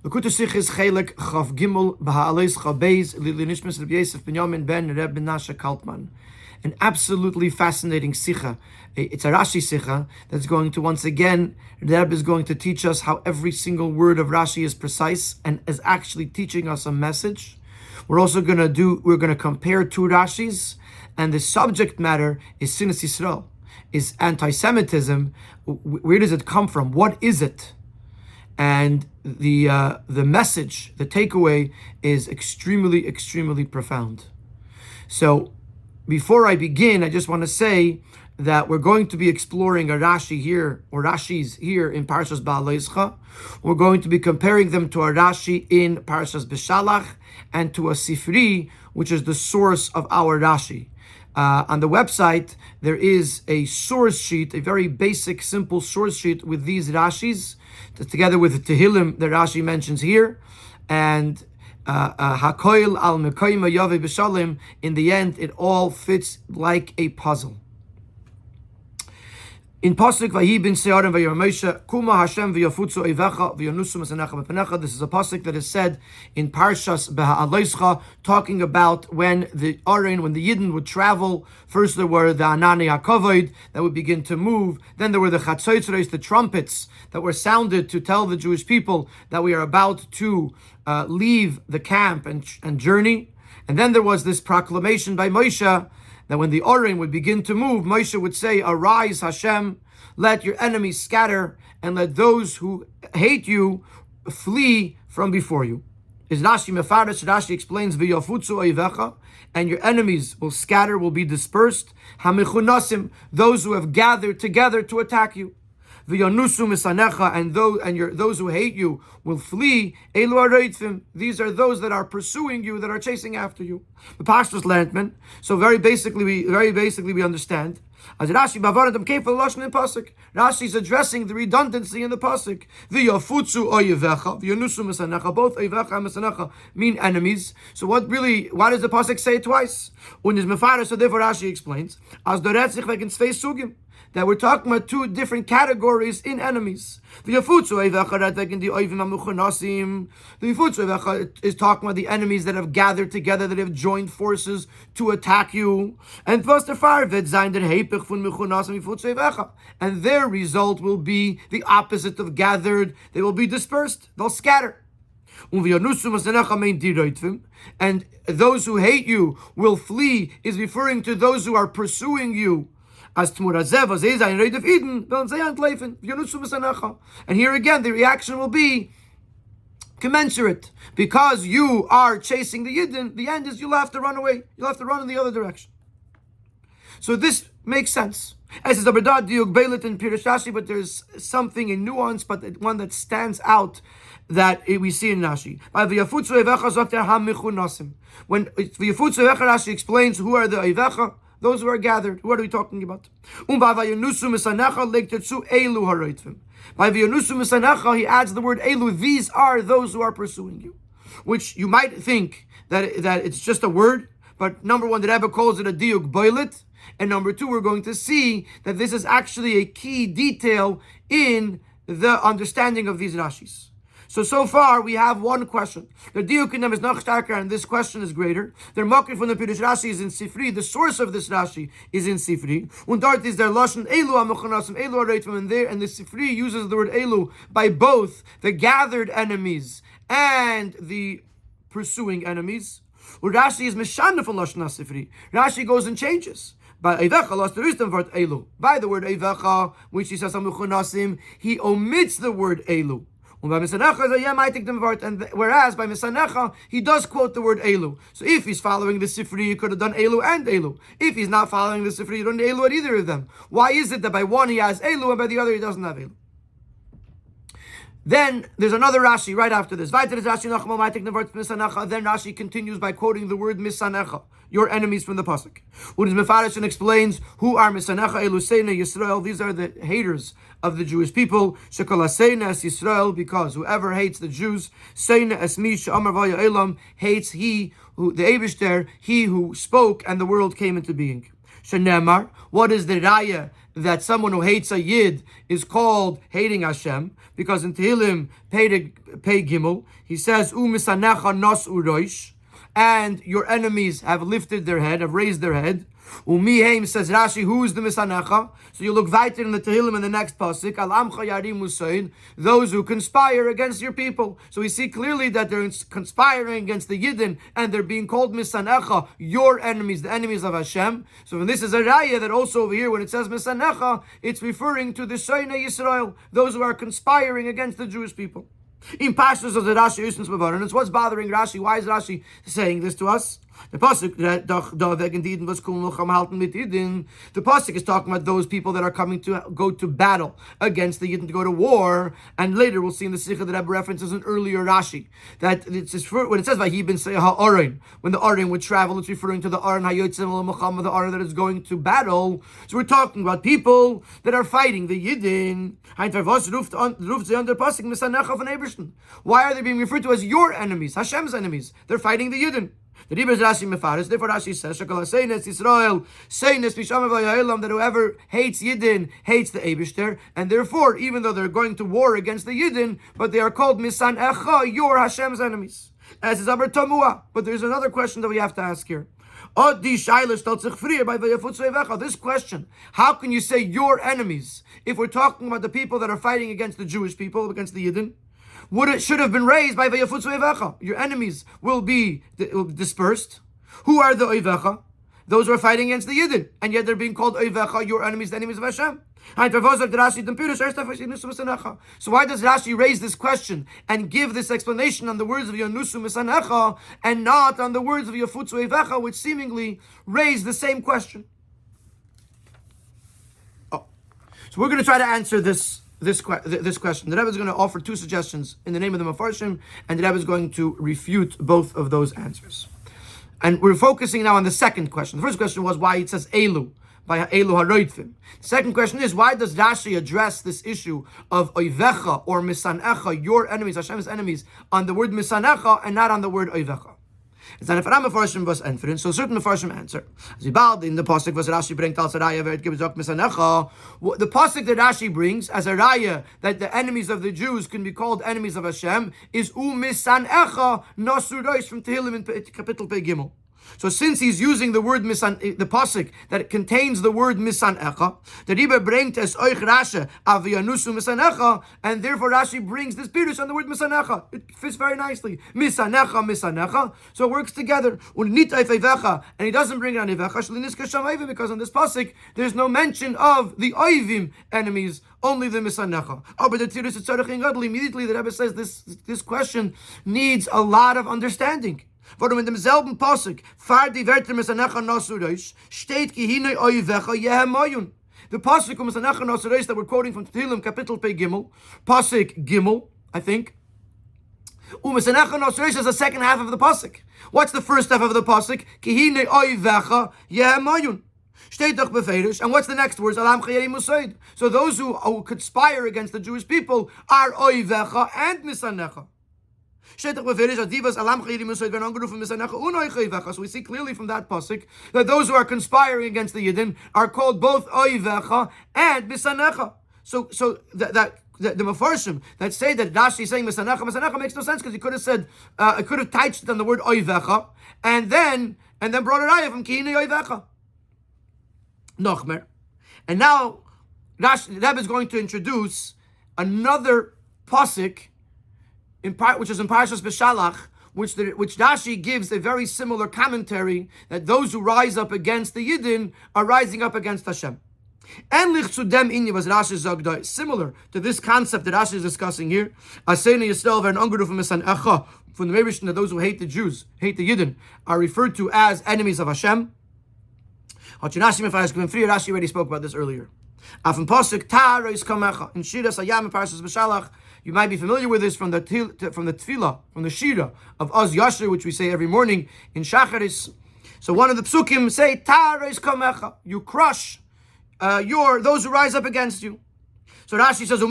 Behaalosecha is Chelek Chav Gimel Behaalosecha Beis Lili Nishmas Rabbi Yosef Ben Yamin Ben Reb Menashe Kaltman. An absolutely fascinating sicha. It's a Rashi sicha that's going to once again, Reb is going to teach us how every single word of Rashi is precise and is actually teaching us a message. We're going to compare two Rashis, and the subject matter is Sinas Yisrael, is anti-Semitism. Where does it come from? What is it? And the message, the takeaway is extremely, extremely profound. So before I begin, I just want to say that we're going to be exploring a Rashi here, or Rashis here in Parshas Behaalosecha. We're going to be comparing them to a Rashi in Parshas Beshalach and to a Sifri, which is the source of our Rashi. On the website, there is a source sheet, a very basic, simple source sheet with these Rashis, together with the Tehillim that Rashi mentions here, and Hakoil al Mekoyim Yave B'Shalim. In the end, it all fits like a puzzle. In Pasuk Vayi bin Searim Vayir Moshe Kuma Hashem v'yafutzu Eivecha v'yanusu Masanecha B'Panecha. This is a pasuk that is said in Parshas Behaalosecha, talking about when the Yidden would travel. First there were the Anani HaKavod that would begin to move. Then there were the Chatzotzreis, the trumpets that were sounded to tell the Jewish people that we are about to leave the camp and journey. And then there was this proclamation by Moshe that when the Orim would begin to move, Moshe would say, "Arise, Hashem, let your enemies scatter, and let those who hate you flee from before you." Is Rashi Mefarish? Rashi explains, "V'yafutzu oivecha," and your enemies will scatter, will be dispersed. Hamichunasim, those who have gathered together to attack you. V'yanusu misanecha, and those who hate you will flee. Elu areitzim, these are those that are pursuing you, that are chasing after you. The Pashtus Lantman. So very basically we understand. As Rashi bavaradam kefal lashon in pasuk. Rashi is addressing the redundancy in the pasuk. V'yafutzu oyevecha, v'yanusu misanecha. Both oyevecha and misanecha mean enemies. So why does the pasuk say it twice? Und is mefarish, so therefore Rashi explains as doretzich v'gen tzvei sugim, that we're talking about two different categories in enemies. The Yafutzu is talking about the enemies that have gathered together, that have joined forces to attack you. And and their result will be the opposite of gathered. They will be dispersed. They'll scatter. And those who hate you will flee is referring to those who are pursuing you. And here again, the reaction will be commensurate. Because you are chasing the Yidden, the end is you'll have to run away. You'll have to run in the other direction. So this makes sense. As is but there's something in nuance, but one that stands out that we see in Rashi. When Rashi explains who are the Eivecha, those who are gathered. What are we talking about? By V'yanusu misanecha, he adds the word elu. These are those who are pursuing you. Which you might think that it's just a word, but number one, the Rebbe calls it a diuk boilet, and number two, we're going to see that this is actually a key detail in the understanding of these Rashis. So far, we have one question. The diuk in them is noch starker, and this question is greater. Their mokir from the Pirush Rashi is in Sifri. The source of this Rashi is in Sifri. Und dort is their lashon elu amuchonasim elu areitvim, and there, and the Sifri uses the word elu by both the gathered enemies and the pursuing enemies. Und Rashi is mishanah from lashon Sifri. Rashi goes and changes. By Eivecha, lost the wisdom word elu. By the word Eivecha, which he says amuchonasim, he omits the word elu. And whereas by Misanecha, he does quote the word Elu. So if he's following the Sifri, he could have done Elu and Elu. If he's not following the Sifri, he doesn't Elu at either of them. Why is it that by one he has Elu and by the other he doesn't have Elu? Then there's another Rashi right after this. Then Rashi continues by quoting the word Misanecha, your enemies from the pasuk. Udiz Mefarish and explains who are Misanecha Eluseina Yisrael. These are the haters of the Jewish people. Shekolaseina es Yisrael, because whoever hates the Jews, Seina es mi she'amar v'ya elam, hates he who the Eibishter, he who spoke and the world came into being. Shenemar, what is the raya that someone who hates a Yid is called hating Hashem? Because in Tehillim, Pei Gimel, he says, Umisanecha nos uroish, and your enemies have lifted their head, have raised their head. Umiheim, says Rashi, who is the Misanecha? So you look weiter in the Tehillim in the next pasuk, Al Amcha Yarim Musayin, those who conspire against your people. So we see clearly that they're conspiring against the Yidden, and they're being called Misanecha, your enemies, the enemies of Hashem. So when this is a raya that also over here, when it says Misanecha, it's referring to the Shoinei Yisrael, those who are conspiring against the Jewish people. In Pashtus of the Rashi Usens Bavaran, it's what's bothering Rashi. Why is Rashi saying this to us? The pasuk the pasuk is talking about those people that are coming to go to battle against the Yidden, to go to war. And later we'll see in the Sikha that Rabbi references an earlier Rashi that it's just when it says Vahi ben Ha'arin, when the Arin would travel, it's referring to the Arin Hayotzim Muhammad, the Arin that is going to battle. So we're talking about people that are fighting the Yidden. Why are they being referred to as your enemies, Hashem's enemies? They're fighting the Yidden. The Rebbe Rashi Mefaris, therefore Rashi says, Shekal Seines Yisrael, Seines Misham Vayayelam, that whoever hates Yidden hates the Eibishter, and therefore, even though they're going to war against the Yidden, but they are called Misan Echa, your Hashem's enemies. As is Aber Tamua. But there's another question that we have to ask here. This question, how can you say your enemies if we're talking about the people that are fighting against the Jewish people, against the Yidden? Should have been raised by Vayafutzu Eivecha. Your enemies will be dispersed. Who are the Eivecha? Those who are fighting against the Yidden, and yet they're being called Eivecha, your enemies, the enemies of Hashem. So why does Rashi raise this question and give this explanation on the words of Yonusu Misanecha and not on the words of Yafutzu Eivecha, which seemingly raise the same question? So we're going to try to answer this question. The Rebbe is going to offer two suggestions in the name of the Mefarshim, and the Rebbe is going to refute both of those answers. And we're focusing now on the second question. The first question was why it says Elu, by Elu Haroitvim. The second question is, why does Rashi address this issue of Oivecha or Misanecha, your enemies, Hashem's enemies, on the word Misanecha and not on the word Oivecha? So certain Mefarshim answer. In the pasuk was Rashi bringt als raya where it gives up Misanecha. The pasuk that Rashi brings as a raya that the enemies of the Jews can be called enemies of Hashem is Misanecha Nasurois from Tehillim in Kapitel Pei Gimel. So since he's using the word misan, the pasuk that contains the word misanecha, the Rebbe brings as oich Rasha aviyanusu misanecha, and therefore Rashi brings this pirush on the word misanecha. It fits very nicely. Misanecha. So it works together. And he doesn't bring it on ivecha because on this pasuk there's no mention of the oivim enemies, only the misanecha. Oh, but the tirus immediately the Rebbe says this question needs a lot of understanding. Warum in demselben Pasuk, far die Wörter Misanecha Nasurosh, steht Gehinei Oivecha Yehemayun. The Pasuk of Misanecha Nasurosh that we're quoting from Tehillim, Kapitel Pei Gimel, Pasuk Gimel, I think. Misanecha Nasurosh is the second half of the Pasuk. What's the first half of the Pasuk? Gehinei Oivecha Yehemayun. Steht doch beferish. And what's the next words? Alam Chayei Musaid. So those who conspire against the Jewish people are Oivecha and Misanecha. So we see clearly from that pasuk that those who are conspiring against the Yidden are called both Oivecha and Misanecha. So the Mefarshim that say that Rashi is saying Misanecha makes no sense, because he could have said it could have touched on the word Oivecha and then brought a raya from Kihine Oivecha. Nochmer. And now the Rebbe is going to introduce another pasuk which is in Parashas Beshalach, which Rashi gives a very similar commentary that those who rise up against the Yidden are rising up against Hashem. Similar to this concept that Rashi is discussing here, from the Meirishn, that those who hate the Jews, hate the Yidden, are referred to as enemies of Hashem. Rashi already spoke about this earlier. In Shiras Hayam in Parashas Beshalach, you might be familiar with this from the tefillah, from the shira of Oz Yasher, which we say every morning in Shacharis. So one of the psukim say, Tareis kamecha, you crush those who rise up against you. So Rashi says,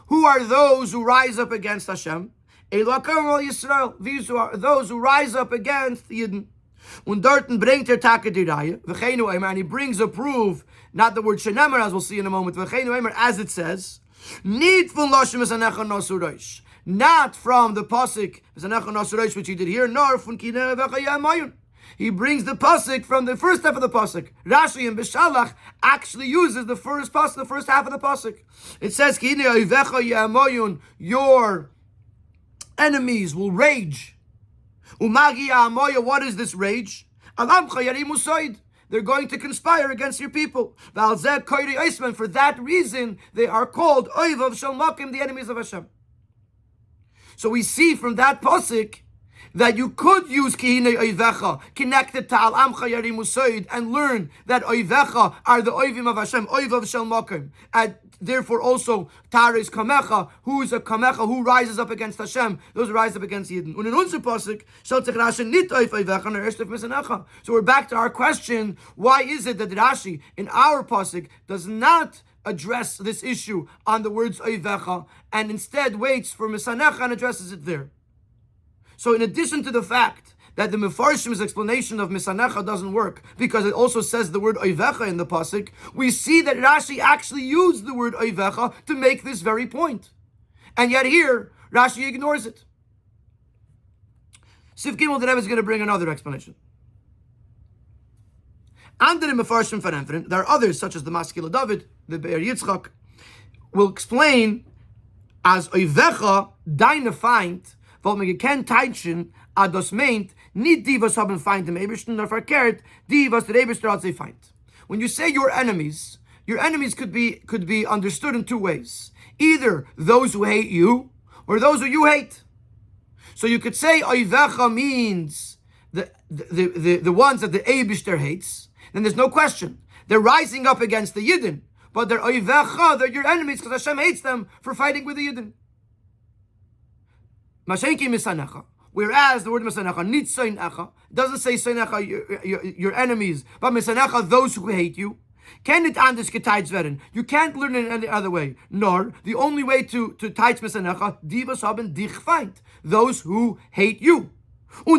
who are those who rise up against Hashem? These are those who rise up against Yidden. Und dorten bringt Take die Reihe, v'cheinu eimer, and he brings a proof, not the word shenemer, as we'll see in a moment, v'cheinu eimer, as it says, nit von loshem mesanecha nosu roish, not from the pasuk mesanecha nosu roish, which he did here, nor von kinei vecha yamayun. He brings the pasuk from the first half of the pasuk. Rashi and Beshalach actually uses the first pasuk, the first half of the pasuk. It says, kinei vecha yamayun, your enemies will rage. Umagi Amoya, what is this rage? They're going to conspire against your people. For that reason, they are called Oivav Shalmakim, the enemies of Hashem. So we see from that pasuk that you could use Kihine Oivecha, connected to Al Amcha Yarim Usoid, and learn that Oivecha are the Oivim of Hashem, Oivav Shalmakim. And therefore also Tares Kamecha, who is a Kamecha, who rises up against Hashem, those who rise up against Yidden. Und in unser pasuk, Rashi nit Oivecha, and Erstef Mesanecha. So we're back to our question, why is it that Rashi in our pasuk does not address this issue on the words Oivecha, and instead waits for Mesanecha and addresses it there? So in addition to the fact that the Mefarshim's explanation of Misanecha doesn't work, because it also says the word Oivecha in the pasuk, we see that Rashi actually used the word Oivecha to make this very point. And yet here, Rashi ignores it. Sif Gimel, the Rebbe is going to bring another explanation. Under the Mefarshim Ferenferen, there are others, such as the Maskil David, the Be'er Yitzchak, will explain as Oivecha, deine Feind, weil man gekennt Teitschen, das meint, nicht die, was haben Feind im Ebersten, nur verkehrt, die, was der Eberster hat sie Feind. When you say your enemies could be understood in two ways. Either those who hate you, or those who you hate. So you could say Oivecha means the ones that the Eberster hates, then there's no question. They're rising up against the Yidden, but they're Oivecha, they're your enemies, because Hashem hates them for fighting with the Yidden. Mashenki misanecha. Whereas the word misanecha, nit soinecha, doesn't say soinecha, your enemies, but misanecha, those who hate you. Can it anders geteilt werden? You can't learn it any other way. Nor the only way to teich misanecha, divas haben dich feind, those who hate you. So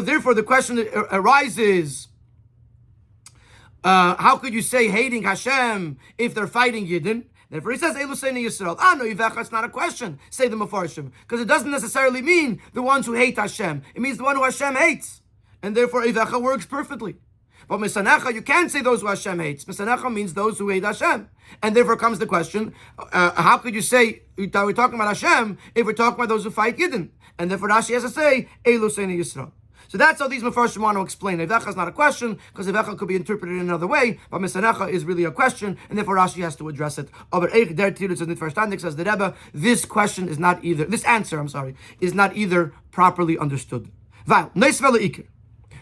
therefore the question arises, how could you say hating Hashem if they're fighting Yidden? Therefore he says, Eluseni Yisrael. No, Yivecha, it's not a question, say the Mefarshim. Because it doesn't necessarily mean the ones who hate Hashem. It means the one who Hashem hates. And therefore Yivecha works perfectly. But Misanecha, you can't say those who Hashem hates. Misanecha means those who hate Hashem. And therefore comes the question, how could you say that we're talking about Hashem if we're talking about those who fight Yidden? And therefore Rashi has to say, Eluseni Yisrael. So that's how these Mefarshim want to explain. Eivecha is not a question, because Eivecha could be interpreted in another way, but Misanecha is really a question, and therefore Rashi has to address it. Aber Eich der Tirutz and Nitverstandig, says the Rebbe, this answer is not either properly understood.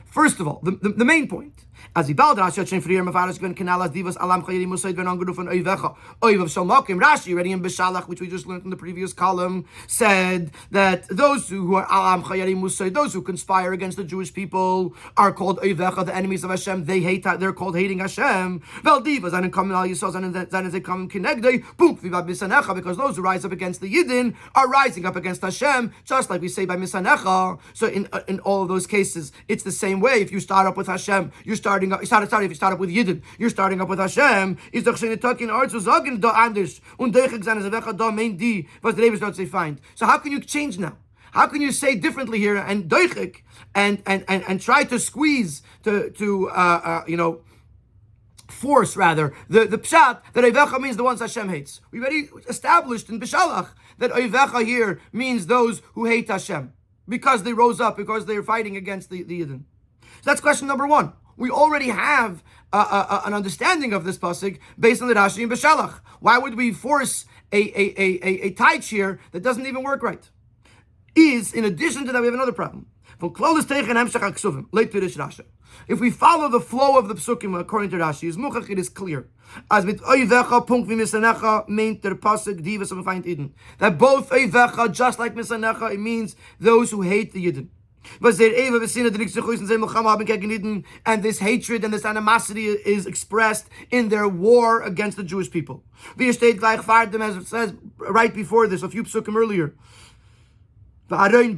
First of all, the main point. As he bald Rashi chain frier mefaros gwen kanalas divas alam khayri musaid ben angerufen oivecha oivav shalmakim. Rashi already in Beshalach, which we just learned in the previous column, said that those who are alam khayri musaid, those who conspire against the Jewish people, are called oivecha, the enemies of Hashem. They hate that, they're called hating Hashem. Vel divas and kommen al yisos and then they come kinegdei bunk vivad misanecha, because those who rise up against the Yidden are rising up against Hashem, just like we say by misanecha. So in all of those cases, it's the same way. If you start up with Hashem, if you start up with Yidden, you're starting up with Hashem. Is doch shene talking arts zu sagen da anders und deuchig seine Wecha da meint die was der Rebbe say find. So how can you change now? How can you say differently here and deuchig and try to squeeze to force rather the pshat that Oivecha means the ones Hashem hates? We already established in Beshalach that Oivecha here means those who hate Hashem because they rose up, because they're fighting against the Yidden. So that's question number one. We already have an understanding of this pasuk based on the Rashi and Beshalach. Why would we force a taich here that doesn't even work right? In addition to that, we have another problem. If we follow the flow of the psukim according to Rashi, it is clear. As with oivecha punkt vi misanecha meant der pasuk divas of find Eden. That both oivecha, just like misanecha, it means those who hate the Yidden. And this hatred and this animosity is expressed in their war against the Jewish people. As it says right before this, a few psukim earlier. The Aron,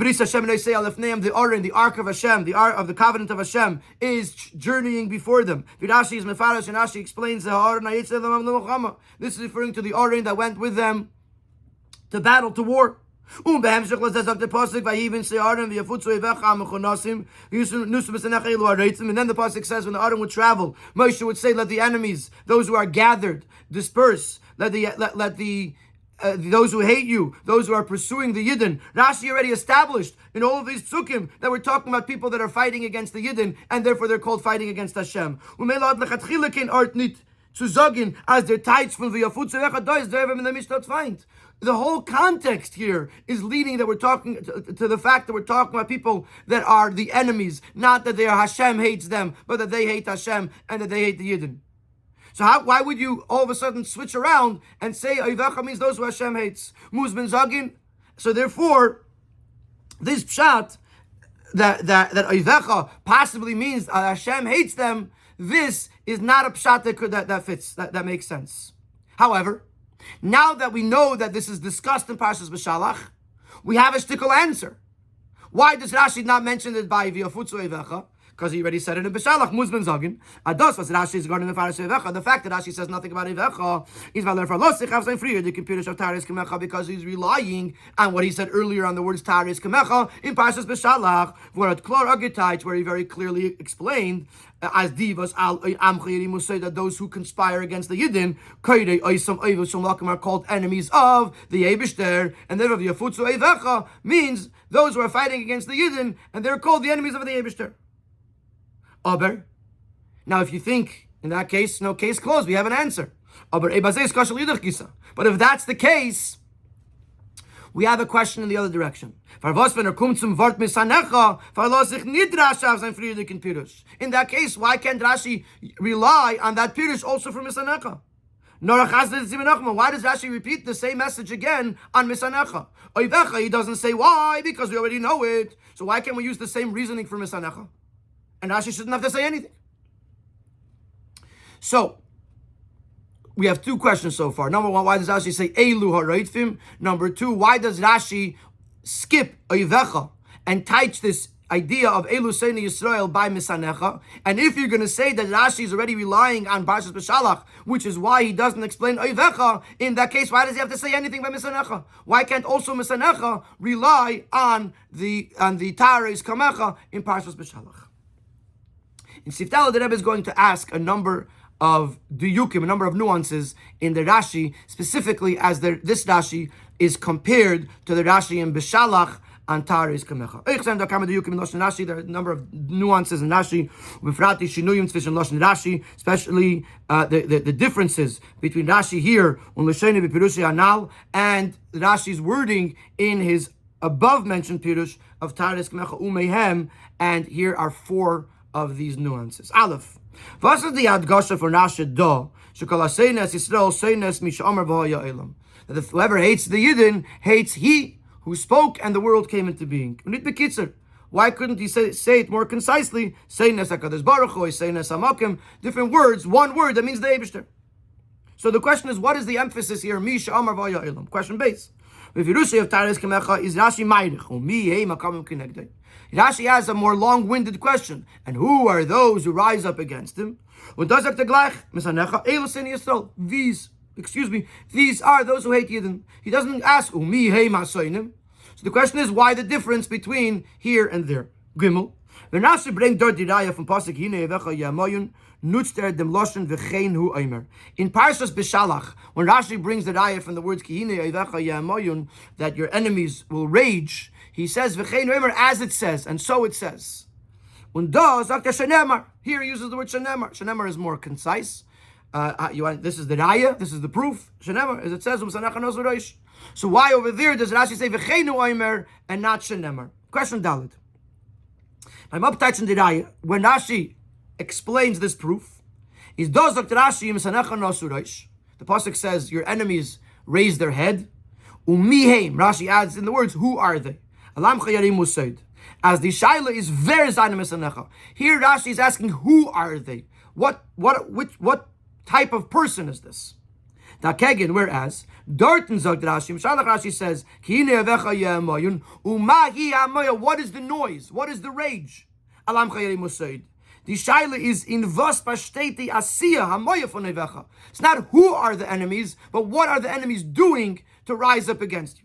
the Ark of Hashem, the Ark of the Covenant of Hashem, is journeying before them. Rashi is Mefarash, and Rashi explains the this is referring to the Aron that went with them to battle, to war. And then the pasuk says when the Aron would travel, Moshe would say, "Let the enemies, those who are gathered, disperse. Let those who hate you, those who are pursuing the Yidden." Rashi already established in all of these psukim that we're talking about people that are fighting against the Yidden, and therefore they're called fighting against Hashem. As their tights from the the whole context here is leading that we're talking to the fact that we're talking about people that are the enemies, not that they are Hashem hates them, but that they hate Hashem and that they hate the Yidden. So why would you all of a sudden switch around and say Oivecha means those who Hashem hates? Muz ben Zagin. So therefore, this pshat that Oivecha possibly means Hashem hates them, this is not a pshat that fits, that makes sense. However, now that we know that this is discussed in Parshas Beshalach, we have a shtickle answer. Why does Rashi not mention it by V'yafutzu Oivecha? Because he already said it in Beshalach, Muzben Zagin. Ados was Rashi is regarding the Evecha. The fact that Rashi says nothing about Evecha is because he's relying on what he said earlier on the words Taris Kemecha in Parshas Beshalach, where at Klor Agitite, where he very clearly explained as divas al Amcha say that those who conspire against the Yidden, Kairei Oisam Oivos Shalakim are called enemies of the Eibishter, and therefore Yafutzu Evecha means those who are fighting against the Yidden, and they're called the enemies of the Eibishter. Now, if you think in that case, no case closed, we have an answer. But if that's the case, we have a question in the other direction. In that case, why can't Rashi rely on that pirush also for Misanecha? Why does Rashi repeat the same message again on Misanecha? He doesn't say why, because we already know it. So why can't we use the same reasoning for Misanecha? And Rashi shouldn't have to say anything. So, we have two questions so far. Number one, why does Rashi say Elu ha'roitvim? Number two, why does Rashi skip Oivecha and teach this idea of Elu Seini Yisrael by Misanecha? And if you're going to say that Rashi is already relying on Parshas Beshalach, which is why he doesn't explain Oivecha, in that case, why does he have to say anything by Misanecha? Why can't also Misanecha rely on the Tares Kamecha in Parshas Beshalach? In Siftala, the Rebbe is going to ask a number of diyukim, a number of nuances in the Rashi, specifically as this Rashi is compared to the Rashi in Beshalach and Tares Kamecha. There are a number of nuances in Rashi, especially the differences between Rashi here and Rashi's wording in his above mentioned pirush of Tares Kamecha Umehem, and here are four of these nuances. Aleph. Was ist die Adgasha for Rashi da? Shekol Seines Yisrael Seines Mishamar V'Haya Elam. That if whoever hates the Yidden hates he who spoke and the world came into being. Unit bekitzer. Why couldn't he say it more concisely? Seines Hakadosh Baruch Hu, Seines Hamakim. Different words, one word that means the Eibishter. So the question is, what is the emphasis here? Mishamar V'Haya Elam. Question base. If Yerushi of Tares Kamecha is Rashi Meidich, Mi Hei Makamim Kinegdei. Rashi has a more long-winded question. And who are those who rise up against him? These are those who hate Yidden. He doesn't ask, so the question is, why the difference between here and there? Gimel. When Rashi brings dort die Reihe from Pasuk Hine Evecha Yamoyun, nutzt dem Loshen v'chein hu Eimer. In Parshas Beshalach, when Rashi brings the Reihe from the words Hine Evecha Yamoyun, that your enemies will rage, he says v'chein hu Eimer as it says, and so it says. Und da sagt Shenemar. Here he uses the word Shenemar. Shenemar is more concise. This is the Raya, this is the proof. Shenemar, as it says, so why over there does Rashi say v'chein hu Eimer and not Shenemar? Question Dalit. I'm uptouching the Raya. When Rashi explains this proof, is does Dr. Rashi the pasuk says your enemies raise their head. Umiheim, Rashi adds in the words, who are they? Alam chayarim usaid. As the shaila is ver zanim esanecha. Here Rashi is asking, who are they? What type of person is this? Dakegen, whereas Dorten sagt Rashi, Mishalach Rashi says, Ki hine avecha ye'amayun, umahi amaya. What is the noise? What is the rage? Alam chayei musaid. The shaila is in vas pashteti asiya hamaya von avecha. It's not who are the enemies, but what are the enemies doing to rise up against you.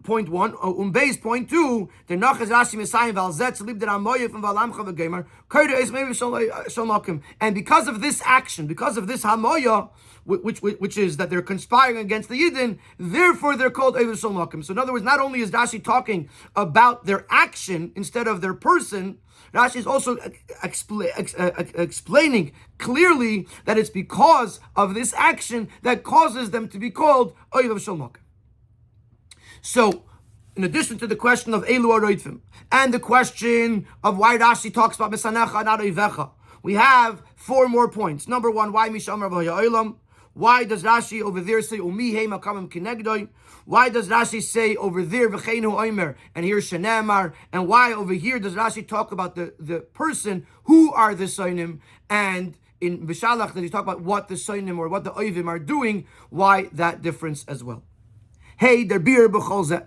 Point 1, base point 2, the nachas Rashi Messiah val zet lib der amoyev from valamcha v'gemer koder is maybe shalokim. And because of this action, because of this hamoya, which is that they're conspiring against the Yidden, therefore they're called Eiver Shalokim. So in other words, not only is Rashi talking about their action instead of their person, Rashi is also explaining clearly that it's because of this action that causes them to be called Eiver Shalokim. So, in addition to the question of Elu Aroitvim and the question of why Rashi talks about Misanecha not Eivecha, we have 4 more points. Number 1, why Mishamar V'Ha'olam? Why does Rashi over there say Umi Heima Kamim Kinegdoi? Why does Rashi say over there V'cheinu Oimer and here Shenemar? And why over here does Rashi talk about the person? Who are the Soinim? And in Bishalach does he talk about what the Soinim or what the Oivim are doing? Why that difference as well? Hey, der Bier b'chol zeh.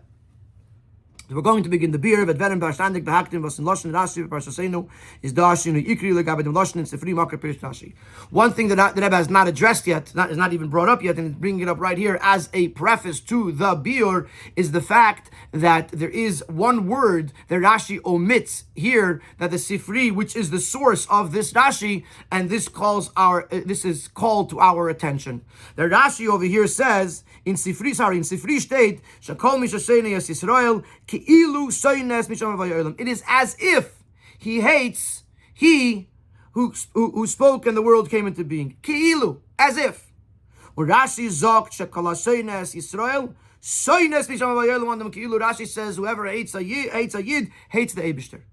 We're going to begin the beer. Vedveren b'ashtandik b'haktim v'asin loshen Rashi v'parshasenu is da'ashinu ikri legabedim loshen in Sifri Makar Pirish Rashi. One thing that the Rebbe has not addressed yet, is not even brought up yet, and is bringing it up right here as a preface to the beer, is the fact that there is one word that Rashi omits here, that the Sifri, which is the source of this Rashi, and this is called to our attention. The Rashi over here says in Sifri state, Shakol Mishasheni Yas Yisrael. It is as if he hates he who spoke and the world came into being. Ki'ilu, as if. Rashi says whoever hates a yid hates the Eibishter.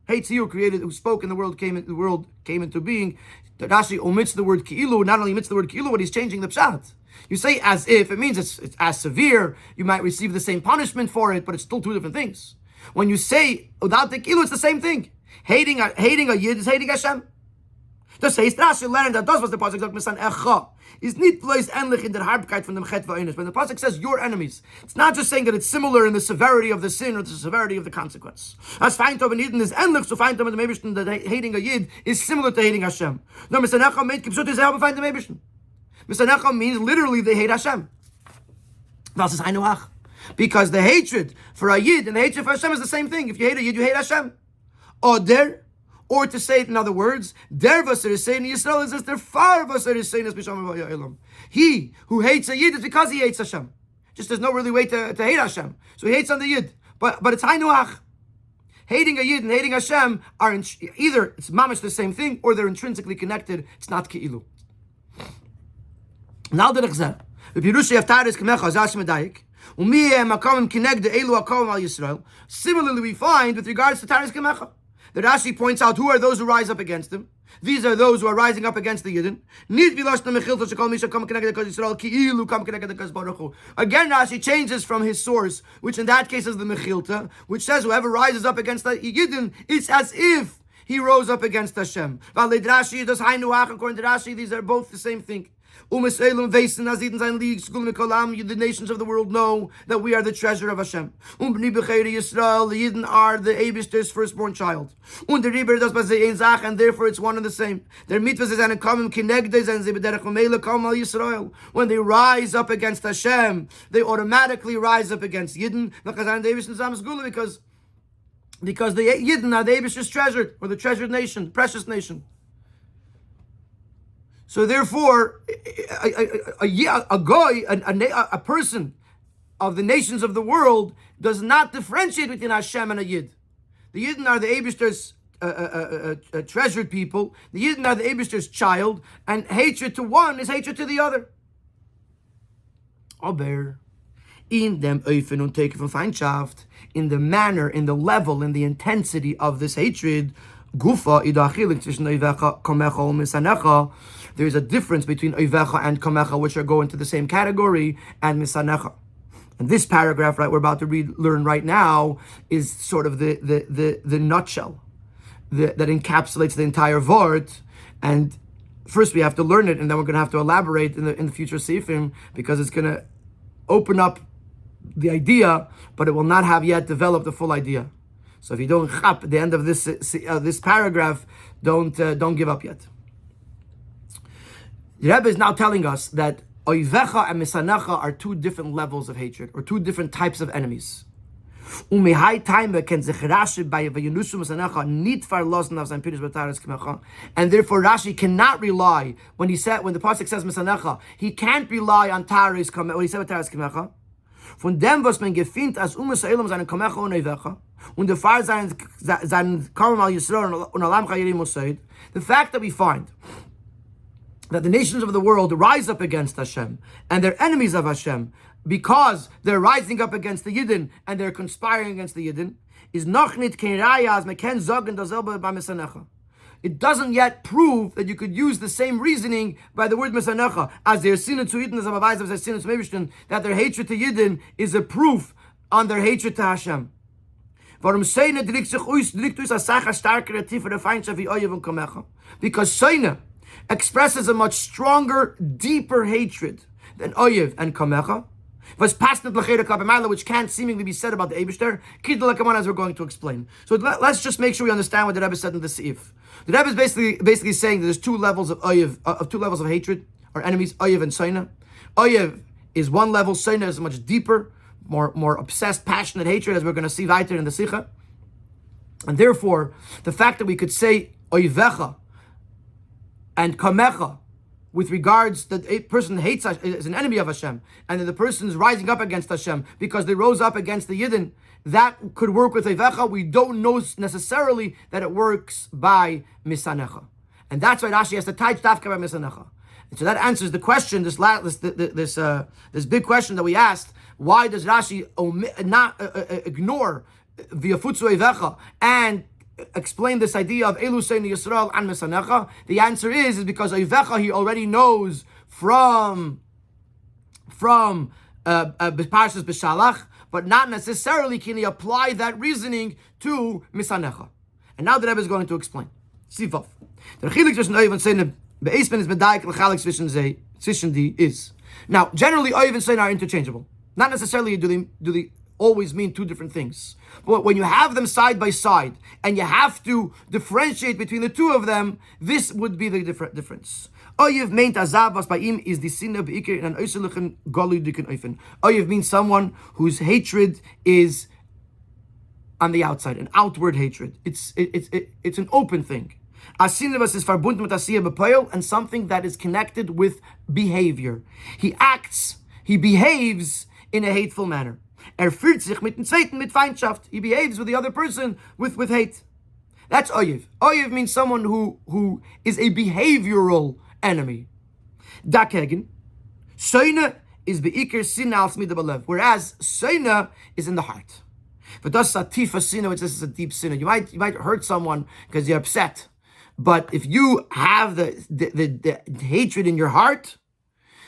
Hates he who spoke and the world came into being. Rashi omits the word ki'ilu. Not only omits the word ki'ilu, but he's changing the pshat. You say as if, it means it's as severe. You might receive the same punishment for it, but it's still 2 different things. When you say without the ki'ilu, it's the same thing. Hating a yid is hating Hashem. Das heißt, Rashi learned that das was the pasuk sagt misan echa is nicht bloß ähnlich in der Harbkeit von dem Chet v'Oinus. When the pasuk says your enemies, it's not just saying that it's similar in the severity of the sin or the severity of the consequence. As Feindtov in Yidden is ähnlich so Feindtov in the Eibishten, that hating a yid is similar to hating Hashem. No, misan echa meint kipshut is help find the Eibishten. Misanecha means literally they hate Hashem. Das ist Hainuach. Because the hatred for a Yid and the hatred for Hashem is the same thing. If you hate a Yid, you hate Hashem. Or to say it in other words, Der Vaser is saying Yisrael is as der Far Vaser is saying as B'Shamar V'Ha'olam. He who hates a Yid is because he hates Hashem. Just there's no really way to hate Hashem. So he hates on the Yid. But it's Hainuach. Hating a Yid and hating Hashem are either it's mamish the same thing or they're intrinsically connected. It's not Ki'ilu. Now the Rechzeh, the Pirushi of Taris Kamecha Zash Medayik, Makamim Kinegde Elu Akom Al Yisrael. Similarly, we find with regards to Taris Kamecha, the Rashi points out who are those who rise up against him. These are those who are rising up against the Yidden. Again, Rashi changes from his source, which in that case is the Mechilta, which says whoever rises up against the Yidden, it's as if he rose up against Hashem. According to Rashi, these are both the same thing. The nations of the world know that we are the treasure of Hashem. The Yidden are the Eibishter's firstborn child. And therefore it's one and the same. Their mitzvahs is when they rise up against Hashem, they automatically rise up against Yidden because the Yidden are the Eibishter's treasured, or the treasured nation, precious nation. So therefore, a person of the nations of the world does not differentiate between Hashem and a Yid. The Yidden are the Eibishter's treasured people. The Yidden are the Eibishter's child, and hatred to one is hatred to the other. Aber in dem Öfen und Teken von Feindschaft, in the manner, in the level, in the intensity of this hatred, Gufa idachilik zwischen Oivecha, Komecha, und Misanecha. There is a difference between Oivecha and Komecha, which are going to the same category, and Misanecha. And this paragraph, right, we're about to learn right now, is sort of the nutshell that encapsulates the entire Vort. And first we have to learn it, and then we're going to have to elaborate in the future Seifim, because it's going to open up the idea, but it will not have yet developed the full idea. So if you don't chap at the end of this paragraph, don't give up yet. The Rebbe is now telling us that oivecha and misanecha are two different levels of hatred, or two different types of enemies. And therefore Rashi cannot rely, when the pasuk says misanecha, he can't rely on taris kamecha, when he said taris kamecha. Von dem, was man gefindt, als Elam seinen kamecha und oivecha, und der Fahr seinen Karmel al Yisrael und alam chayirim usaid, the fact that we find that the nations of the world rise up against Hashem, and they're enemies of Hashem, because they're rising up against the Yidden, and they're conspiring against the Yidden, is noch nit kein Raya, as man ken sagen dasselbe bei Misanecha. It doesn't yet prove that you could use the same reasoning by the word Misanecha, as their sinner to Yidden, as a beweis of their sinner to Mebishtin, that their hatred to Yidden is a proof on their hatred to Hashem. Warum Seine drückt uns a Sache stärkere, tiefere Feindschaft wie Oyev und Kamecha? Because Seine expresses a much stronger, deeper hatred than Oyev and Kamecha, which can't seemingly be said about the Eibishter, as we're going to explain. So let's just make sure we understand what the Rebbe said in the Seif. The Rebbe is basically saying that there's two levels of Oyev, two levels of hatred, or enemies, Oyev and Seina. Oyev is one level, Seina is a much deeper, more obsessed, passionate hatred, as we're going to see later in the Sikha. And therefore, the fact that we could say Oyevecha and Kamecha with regards that a person hates is an enemy of Hashem, and that the person is rising up against Hashem because they rose up against the Yidden, that could work with Eivecha. We don't know necessarily that it works by Misanecha, and that's why Rashi has to tie Dafka by Misanecha. And so that answers the question, this big question that we asked: why does Rashi ignore V'yafutzu Eivecha and explain this idea of Elu Seini Yisrael and Misanecha? The answer is because Eivecha he already knows from Parshas B'Shalach, but not necessarily can he apply that reasoning to Misanecha. And now the Rebbe is going to explain. Sifov. The Chilik zwischen Oyev and Seine be'espen is medayik l'chalik zwischen die is. Now, generally, Oyev and Seine are interchangeable. Not necessarily do they always mean two different things. But when you have them side by side, and you have to differentiate between the two of them, this would be the difference. Oyev meint azav was by him is the sinne beikir in an äußerlichen golüdigen Eufen. Oyev means someone whose hatred is on the outside, an outward hatred. It's an open thing. Asinne was is verbunden mit asiya bepoil, and something that is connected with behavior. He behaves in a hateful manner. Fühlt sich mit dem Zweiten mit Feindschaft. He behaves with the other person with hate. That's Oyev. Oyev means someone who is a behavioral enemy. Dagegen, Seine is beikir sinna als mida belev, whereas Seine is in the heart. But that's a tifa sinna, which is a deep sinna. You might hurt someone because you're upset, but if you have the hatred in your heart,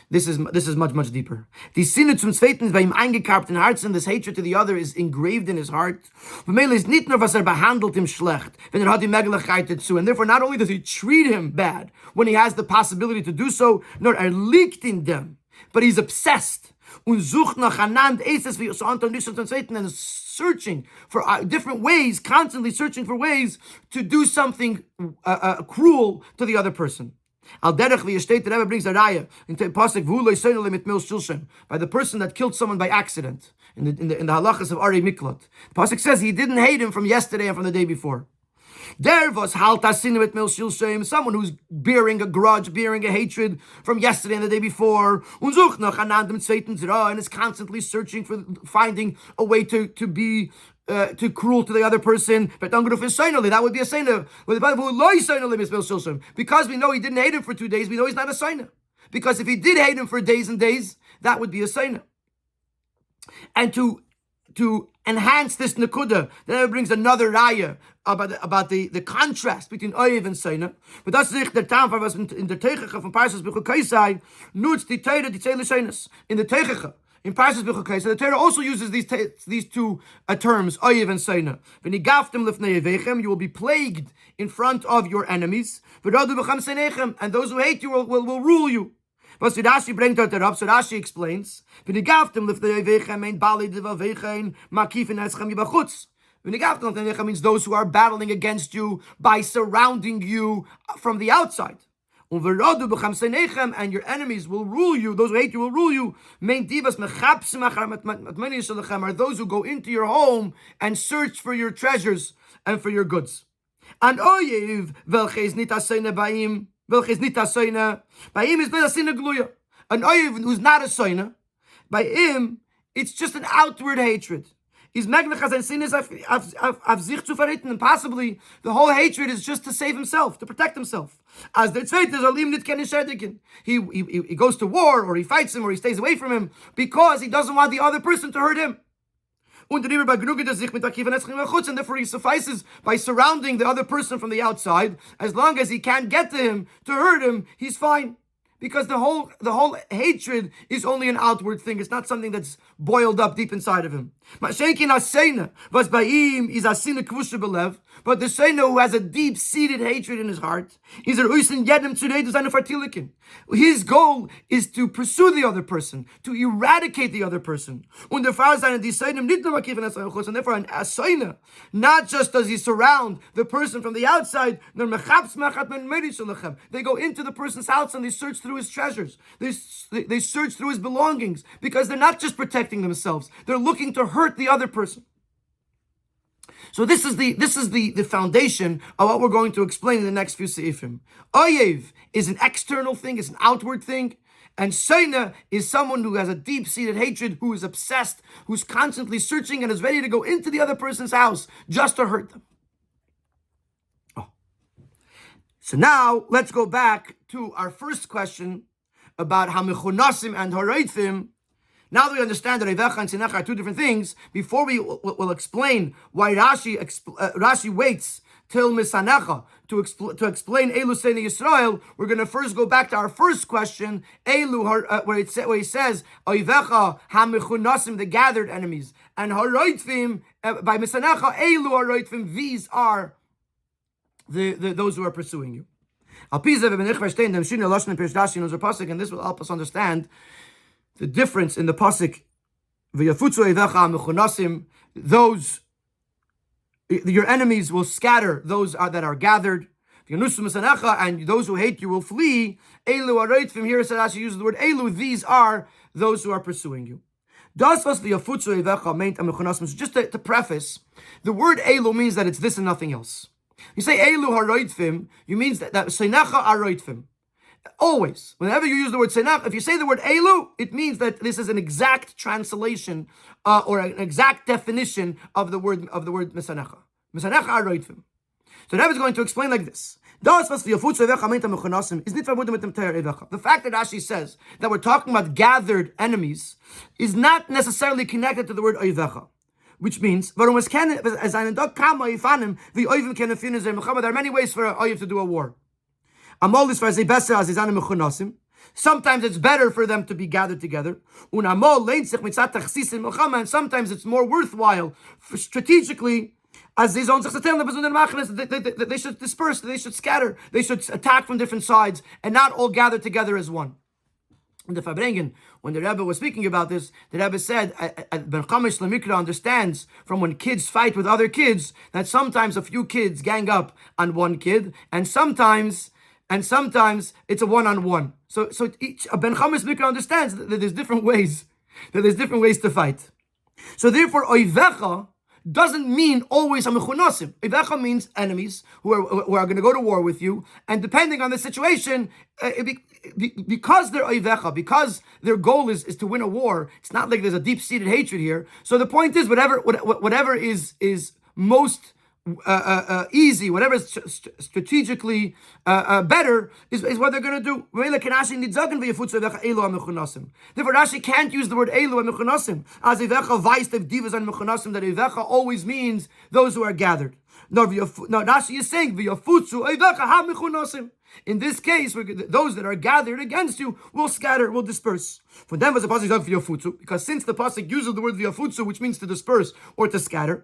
this is much deeper. Die Sinne zum Zweiten ist bei ihm eingekarbt in Herzen. This hatred to the other is engraved in his heart. Vermele ist nicht nur, was behandelt ihm schlecht, wenn hat die Möglichkeit dazu. And therefore, not only does he treat him bad when he has the possibility to do so, nor liegt in them, but he's obsessed. Und sucht nach anand eses wie so Anton Nishon zum Zweiten, and is searching for different ways, constantly searching for ways to do something cruel to the other person. Al derech v'yeshteit, the Rebbe brings a raya into pasuk v'hu lo yisaynu mit mil shilshem, by the person that killed someone by accident in the halachas of Ari Miklat. The pasuk says he didn't hate him from yesterday and from the day before. There was halta sin with mil shilshem, someone who's bearing a grudge, bearing a hatred from yesterday and the day before, und sucht nach anandem zweiten zera, and is constantly searching for finding a way to be too cruel to the other person, but that would be a seina. Because we know he didn't hate him for 2 days, we know he's not a seina. Because if he did hate him for days and days, that would be a seina. And to enhance this nakuda, then it brings another raya about the contrast between Oyev and Seina. But that's the time was in the Teichecha from Parshas Bechukaisai, nutzt die Teire die Zele Seinas. In the Teichecha, In Parshas Bechukei, so the Torah also uses these two terms, Oyev and Seina. V'nigaftem lifnei Yevechem, you will be plagued in front of your enemies. V'radu b'cham Seinechem, and those who hate you will rule you. But Rashi brings it up. So Rashi explains, V'nigaftem lifnei Yevechem ein bali devavechen makifin eschem yibachutz. V'nigaftem means those who are battling against you by surrounding you from the outside. And your enemies will rule you. Those who hate you will rule you. Are those who go into your home and search for your treasures and for your goods. And oyev velches nitasayna baim is belasina gluya. An oyev who's not a soina, by him it's just an outward hatred. He's magnachas and sin is of sich zu verrichten, and possibly the whole hatred is just to save himself, to protect himself. As the tzveit is alim nit ken shedikin. He goes to war, or he fights him, or he stays away from him because he doesn't want the other person to hurt him. And therefore he suffices by surrounding the other person from the outside. As long as he can't get to him to hurt him, he's fine. Because the whole hatred is only an outward thing. It's not something that's boiled up deep inside of him. But the Seina who has a deep-seated hatred in his heart, his goal is to pursue the other person, to eradicate the other person. And therefore, a Seina, not just does he surround the person from the outside, they go into the person's house and they search through his treasures. They search through his belongings, because they're not just protecting themselves, they're looking to hurt the other person. So this is the foundation of what we're going to explain in the next few seifim. Oyev is an external thing, it's an outward thing. And Seina is someone who has a deep-seated hatred, who is obsessed, who's constantly searching and is ready to go into the other person's house just to hurt them. So now, let's go back to our first question about Hamichunasim and Horeithim. Now that we understand that Eivecha and Sinecha are two different things, before we will explain why Rashi waits till Misanecha to explain Elu Seini Yisrael, we're going to first go back to our first question, Elu, where he says, Eivecha Hamichunasim, the gathered enemies, and Horeithim, by Misanecha, Elu Horeithim, these are those who are pursuing you. And this will help us understand the difference in the pasuk. Your enemies will scatter those that are gathered, and those who hate you will flee. From here, Rashi uses the word elu. These are those who are pursuing you. Just to preface, the word elu means that it's this and nothing else. You say Elu haroitfim, you means that Seinacha haroitfim. Always, whenever you use the word Seinach, if you say the word Elu, it means that this is an exact translation or an exact definition of the word Mesanecha. Mesanecha haroitfim. So Rabbi is going to explain like this. The fact that Rashi says that we're talking about gathered enemies is not necessarily connected to the word Oivecha. Which means, there are many ways for an Oyev to do a war. Sometimes it's better for them to be gathered together. And sometimes it's more worthwhile, strategically, as they should disperse, they should scatter, they should attack from different sides, and not all gather together as one. The Fabrengen, when the Rebbe was speaking about this, the Rebbe said, Ben Chamish Lemikra understands from when kids fight with other kids that sometimes a few kids gang up on one kid, and sometimes it's a one-on-one. So each Ben Chamish Lemikra understands that there's different ways to fight. So therefore, Oivecha doesn't mean always Hamichunasim. Oivecha means enemies who are going to go to war with you, and depending on the situation, because they're Oivecha, because their goal is to win a war, it's not like there's a deep-seated hatred here. So the point is, whatever is most easy, whatever is strategically better, is what they're going to do. Therefore, Rashi can't use the word Elu and Mechunasim. As Eivecha Vaistiv Divas and Mechunasim, that Eivecha always means those who are gathered. No, Rashi is saying, v'yafutzu eivecha ha-mechunasim. In this case, those that are gathered against you will scatter, will disperse. For them, as the pasuk says v'yafutzu, because since the pasuk uses the word v'yafutzu, which means to disperse or to scatter,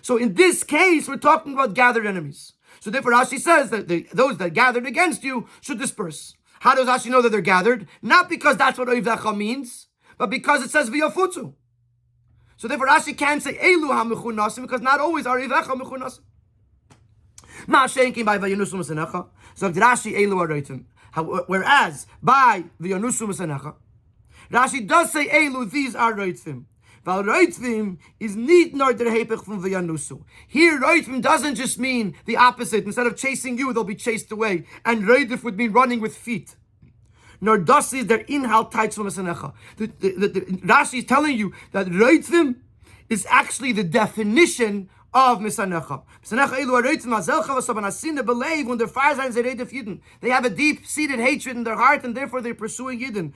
so in this case, we're talking about gathered enemies. So therefore, Rashi says that those that gathered against you should disperse. How does Rashi know that they're gathered? Not because that's what eivecha means, but because it says v'yafutzu. So therefore, Rashi can't say elu ha-mechunasim, because not always are eivecha mechunasim. Ma'ashenkin by v'yanusum esanecha. So Rashi elu areitim. Whereas by v'yanusum esanecha, Rashi does say elu, these are reitim. Val reitim is need nor der hepech from v'yanusu. Here reitim doesn't just mean the opposite. Instead of chasing you, they'll be chased away. And reitif would mean running with feet. Nor does is their inhal tights from esanecha. Rashi is telling you that reitim is actually the definition of Misanecha. Misanecha elu areitim azelcha v'sabanasina believe when their fires are Yidden. They have a deep-seated hatred in their heart, and therefore they're pursuing Yidden.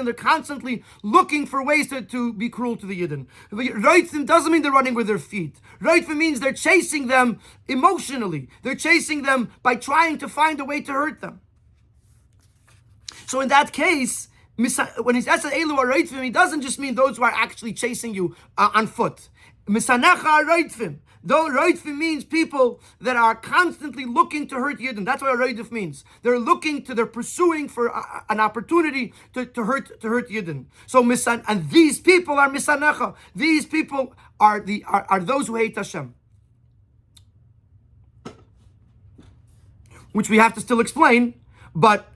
They're constantly looking for ways to be cruel to the Yidden. Reitim doesn't mean they're running with their feet. Reitim means they're chasing them emotionally. They're chasing them by trying to find a way to hurt them. So in that case, when he says elu areitim, he doesn't just mean those who are actually chasing you on foot. Misanecha areitim. Though reitim means people that are constantly looking to hurt Yidden. That's what reitim means. They're pursuing for an opportunity to hurt Yidden. So and these people are misanecha. These people are those who hate Hashem, which we have to still explain, but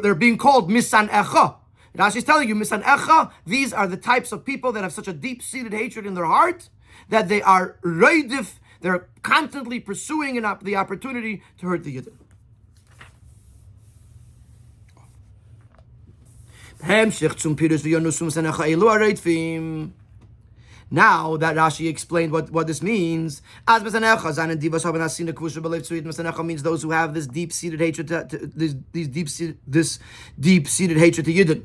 they're being called misanecha. Rashi is telling you, misanecha, these are the types of people that have such a deep-seated hatred in their heart that they are reidif, they're constantly pursuing the opportunity to hurt the Yidden. Now that Rashi explained what this means, as means those who have this deep-seated hatred this deep-seated hatred to Yidden.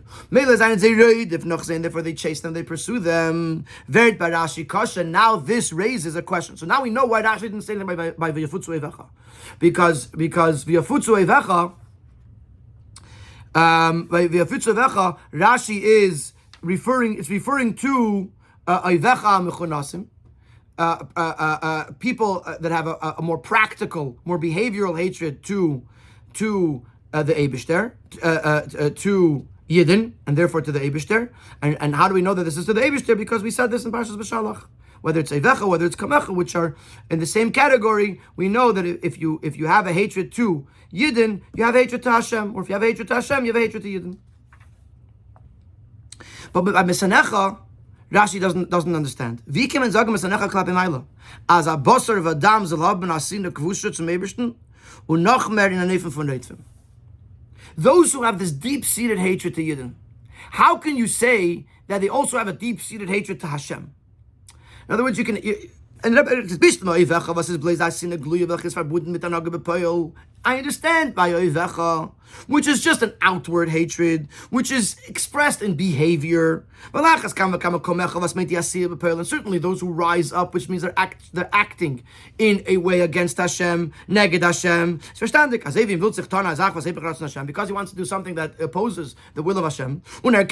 Therefore they chase them, they pursue them. Now this raises a question. So now we know why Rashi didn't say that by v'yafutzu eivecha, because v'yafutzu eivecha, Rashi is referring to eivecha mechunasim, people that have a more practical, more behavioral hatred to the Eibishter, to Yidden, and therefore to the Eibishter. And how do we know that this is to the Eibishter? Because we said this in Parshas B'Shalach. Whether it's eivecha, whether it's kamecha, which are in the same category, we know that if you have a hatred to Yidden, you have hatred to Hashem, or if you have hatred to Hashem, you have hatred to Yidden. But by misanecha, Rashi doesn't understand. Wie kann man sagen, misanecha klap im Eila? As a bosser of Adam soll haben asina kvusha zum Ebersten und noch mehr in a nefen von Reitvim. Those who have this deep-seated hatred to Yidden, how can you say that they also have a deep-seated hatred to Hashem? In other words, you can... I understand by oivecha, which is just an outward hatred, which is expressed in behavior. And certainly those who rise up, which means they're acting in a way against Hashem, neged Hashem. Because he wants to do something that opposes the will of Hashem, and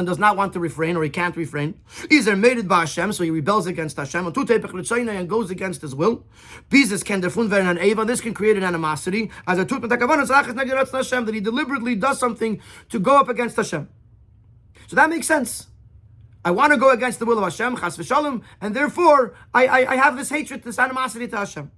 does not want to refrain, or he can't refrain. He's made by Hashem, so he rebels against Hashem, and goes against his will. This can create an animosity, as a that he deliberately does something to go up against Hashem. So that makes sense. I want to go against the will of Hashem, chas v'shalom, and therefore I have this hatred, this animosity to Hashem.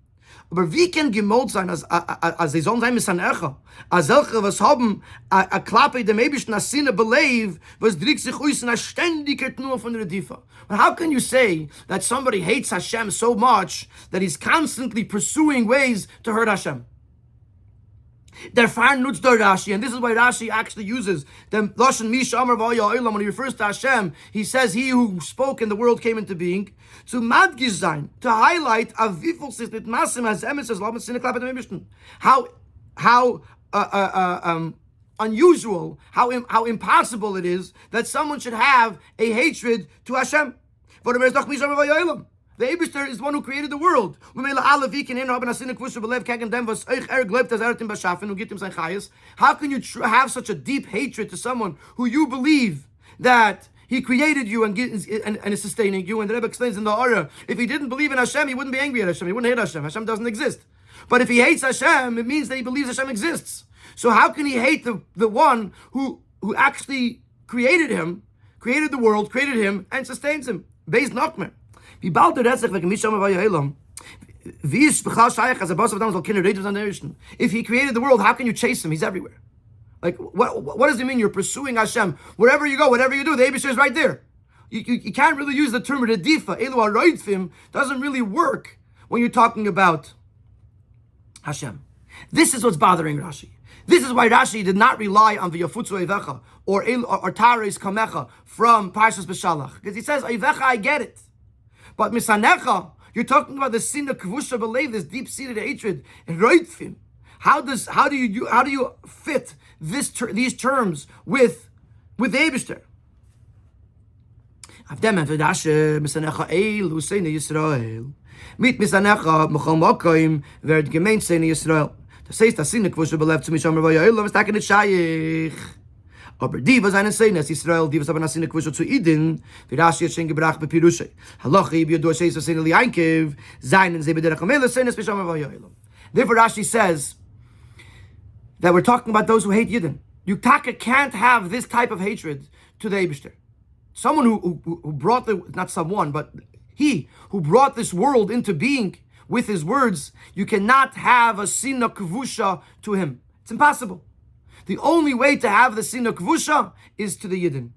Aber wie kann gemolt sein, als sie sollen sein misanecha, als solche, was haben a Klappe dem Eibischen, a Sinne believe, was drückt sich aus in a Ständigkeit nur von der Redifa. But how can you say that somebody hates Hashem so much that he's constantly pursuing ways to hurt Hashem? Therefore, nutzt der Rashi, and this is why Rashi actually uses the Lashon Misha Amar V'Haya Olam. When he refers to Hashem, he says, "He who spoke and the world came into being." To madgish sein, to highlight a viful system masim as emes as lamet sineklap at the how unusual, how impossible it is that someone should have a hatred to Hashem. The Eibishter is the one who created the world. How can you have such a deep hatred to someone who you believe that he created you and is sustaining you? And the Rebbe explains in the Orah, if he didn't believe in Hashem, he wouldn't be angry at Hashem. He wouldn't hate Hashem. Hashem doesn't exist. But if he hates Hashem, it means that he believes Hashem exists. So how can he hate the one who actually created him, created the world, created him, and sustains him? Based Nokmer. If he created the world, how can you chase him? He's everywhere. Like, what does it mean you're pursuing Hashem? Wherever you go, whatever you do, the Eibishter is right there. You can't really use the term redifa. Elu haroidfim doesn't really work when you're talking about Hashem. This is what's bothering Rashi. This is why Rashi did not rely on the Yafutzu Eivecha or Tares Kamecha from Parshas Beshalach. Because he says, Eivecha, I get it. But Misanecha, you're talking about the sin of Kavusha Belev, this deep-seated hatred, and Roitfim. How do you fit these terms with the Eibishter? Avdem and Vedashe Misanecha Eil Huseini Yisrael. Mit Misanecha Mechol Mokoim Verd Gemein Seini Yisrael. Das heißt, das Sinne Kvusha belebt zu Misham Rabbi Yoel, was taken Shaykh. Aber die was einen Sinne Israel, die was aber Sinne Kvusha zu Eden, wie Rashi hat schon gebracht bei Pirushe. Halachi bi do Sheis Sinne Liankev, seinen sie beder Kamel Sinne Misham Rabbi Yoel. Therefore Rashi says that we're talking about those who hate Yidden. You can't have this type of hatred to the Eibishter. Someone who brought not someone, but he who brought this world into being with his words, you cannot have a sina kavusha to him. It's impossible. The only way to have the sina kavusha is to the Yidden.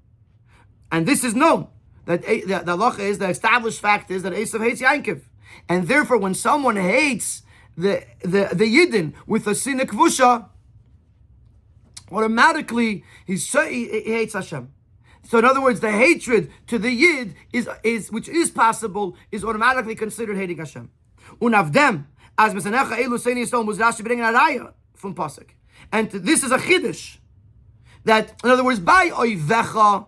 And this is known. That the halacha is, the established fact is that Esav hates Yankov. And therefore when someone hates the Yidden with a sina kavusha, automatically he hates Hashem. So in other words, the hatred to the Yid is which is possible, is automatically considered hating Hashem. Unavdem, as Mesanecha Elu Seini Yisrael, was Rashi bringing a raya from Pasuk. And this is a chiddush. That, in other words, by Oivecha,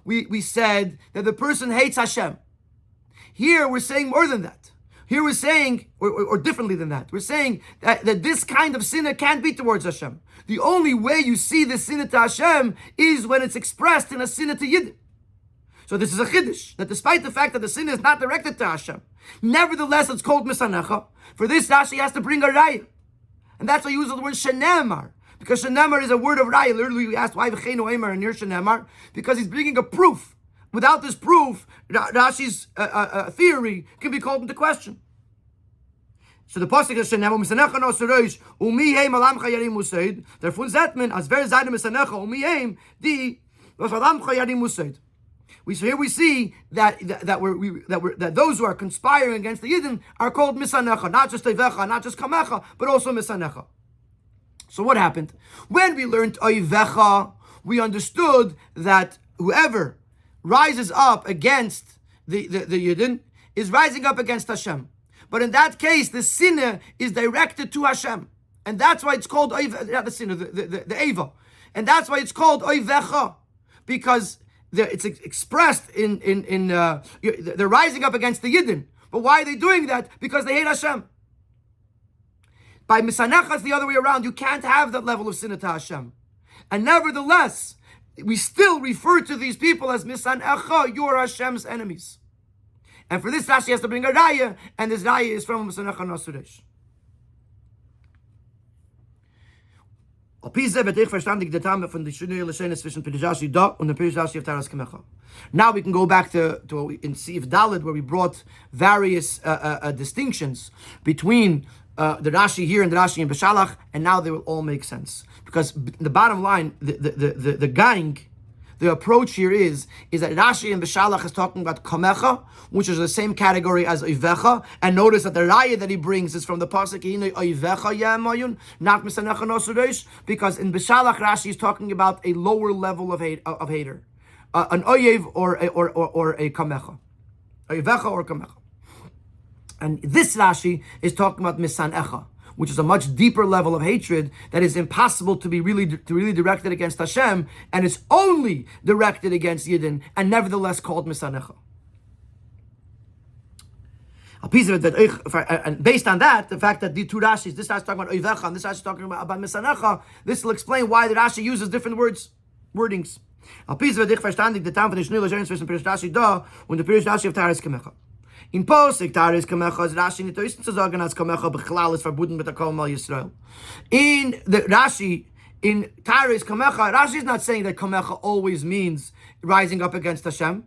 we said that the person hates Hashem. Here we're saying more than that. Here we're saying, or differently than that, we're saying that this kind of sinner can't be towards Hashem. The only way you see the sinner to Hashem is when it's expressed in a sinner to Yidden. So this is a chiddush, that despite the fact that the sin is not directed to Hashem, nevertheless it's called Misanecha. For this Rashi has to bring a raya. And that's why he uses the word shenemar. Because shenemar is a word of raya. Literally we asked why v'cheinu eimer and here shenemar. Because he's bringing a proof. Without this proof, Rashi's theory can be called into question. So the pasuk is shenemar Misanecha no suroish umi heim alamcha yarim usaid. Therefore zetmen as ver zayde Misanecha umi heim di was alamcha yarim usaid. Here we see that those who are conspiring against the Yidden are called Misanecha, not just Eivecha, not just Kamecha, but also Misanecha. So what happened? When we learned Eivecha, we understood that whoever rises up against the Yidden is rising up against Hashem. But in that case, the sinner is directed to Hashem. And that's why it's called not the sinner, the Eva. And that's why it's called Eivecha. Because it's expressed they're rising up against the Yidden. But why are they doing that? Because they hate Hashem. By Misanecha, it's the other way around. You can't have that level of sinner to Hashem. And nevertheless, we still refer to these people as Misanecha, you're Hashem's enemies. And for this, Rashi has to bring a raya, and this raya is from Misanecha Nasuresh. Now we can go back to in Sif Daled, where we brought various distinctions between the Rashi here and the Rashi in Beshalach, and now they will all make sense. Because the bottom line, the gang, the approach here is that Rashi in Beshalach is talking about Kamecha, which is the same category as Eivecha, and notice that the raya that he brings is from the pasuk Eivecha Yamayun, not Misanecha Nosuresh, because in Beshalach Rashi is talking about a lower level of hater, an Oyev or a Kamecha, Eivecha or Kamecha, and this Rashi is talking about Misanecha, which is a much deeper level of hatred that is impossible to be really directed against Hashem, and it's only directed against Yidden, and nevertheless called Misanecha. A piece of it that, and based on that, the fact that the two Rashis, this Rashi is talking about Oivecha, and this Rashi is talking about Misanecha, this will explain why the Rashi uses different wordings. A piece of it, ich verstandig, the time for the Schnüller Schönes zwischen Pirish Rashi da und der Pirish Rashi of Taris Kamecha. In Posik, Taris Kamecha, ist Rashi nicht zu sagen, als Kamecha Bechlal ist verbunden mit der Kol Mal Yisrael. In the Rashi, in Taris Kamecha, Rashi is not saying that Kamecha always means rising up against Hashem,